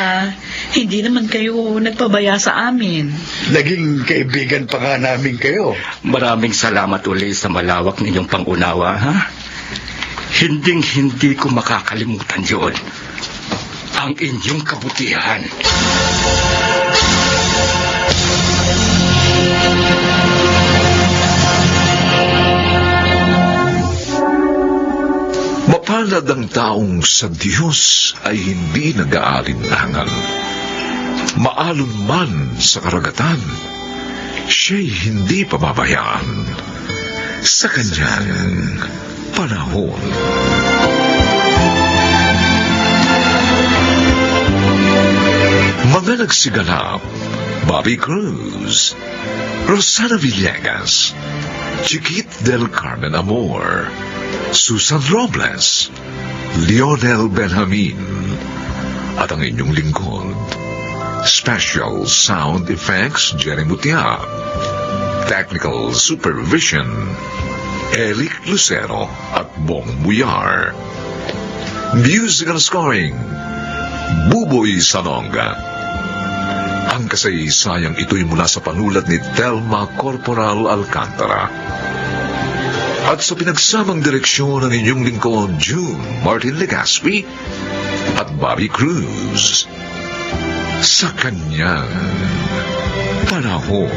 Speaker 3: hindi naman kayo nagpabaya sa amin.
Speaker 4: Naging kaibigan pa nga namin kayo.
Speaker 10: Maraming salamat uli sa malawak ninyong pangunawa, ha? Hinding-hindi ko makakalimutan yun. Ang inyong kabutihan.
Speaker 2: Mapalad ang taong sa Diyos ay hindi nag-aalinlangan. Maalon man sa karagatan, siya'y hindi pababayaan sa kanyang panahon. Mga nagsiganap, Bobby Cruz, Rosana Villegas, Chiquit del Carmen Amor, Susan Robles, Lionel Benjamin, at ang inyong lingkod, Special Sound Effects Jerry Mutia, Technical Supervision Eric Lucero at Bong Buyar, Musical Scoring Buboy Sanonga. Ang kasaysayang ito'y mula sa panulat ni Telma Corporal Alcantara. At sa pinagsamang direksyon ng inyong lingkod, June Martin Legaspi at Bobby Cruz, sa kanyang panahon.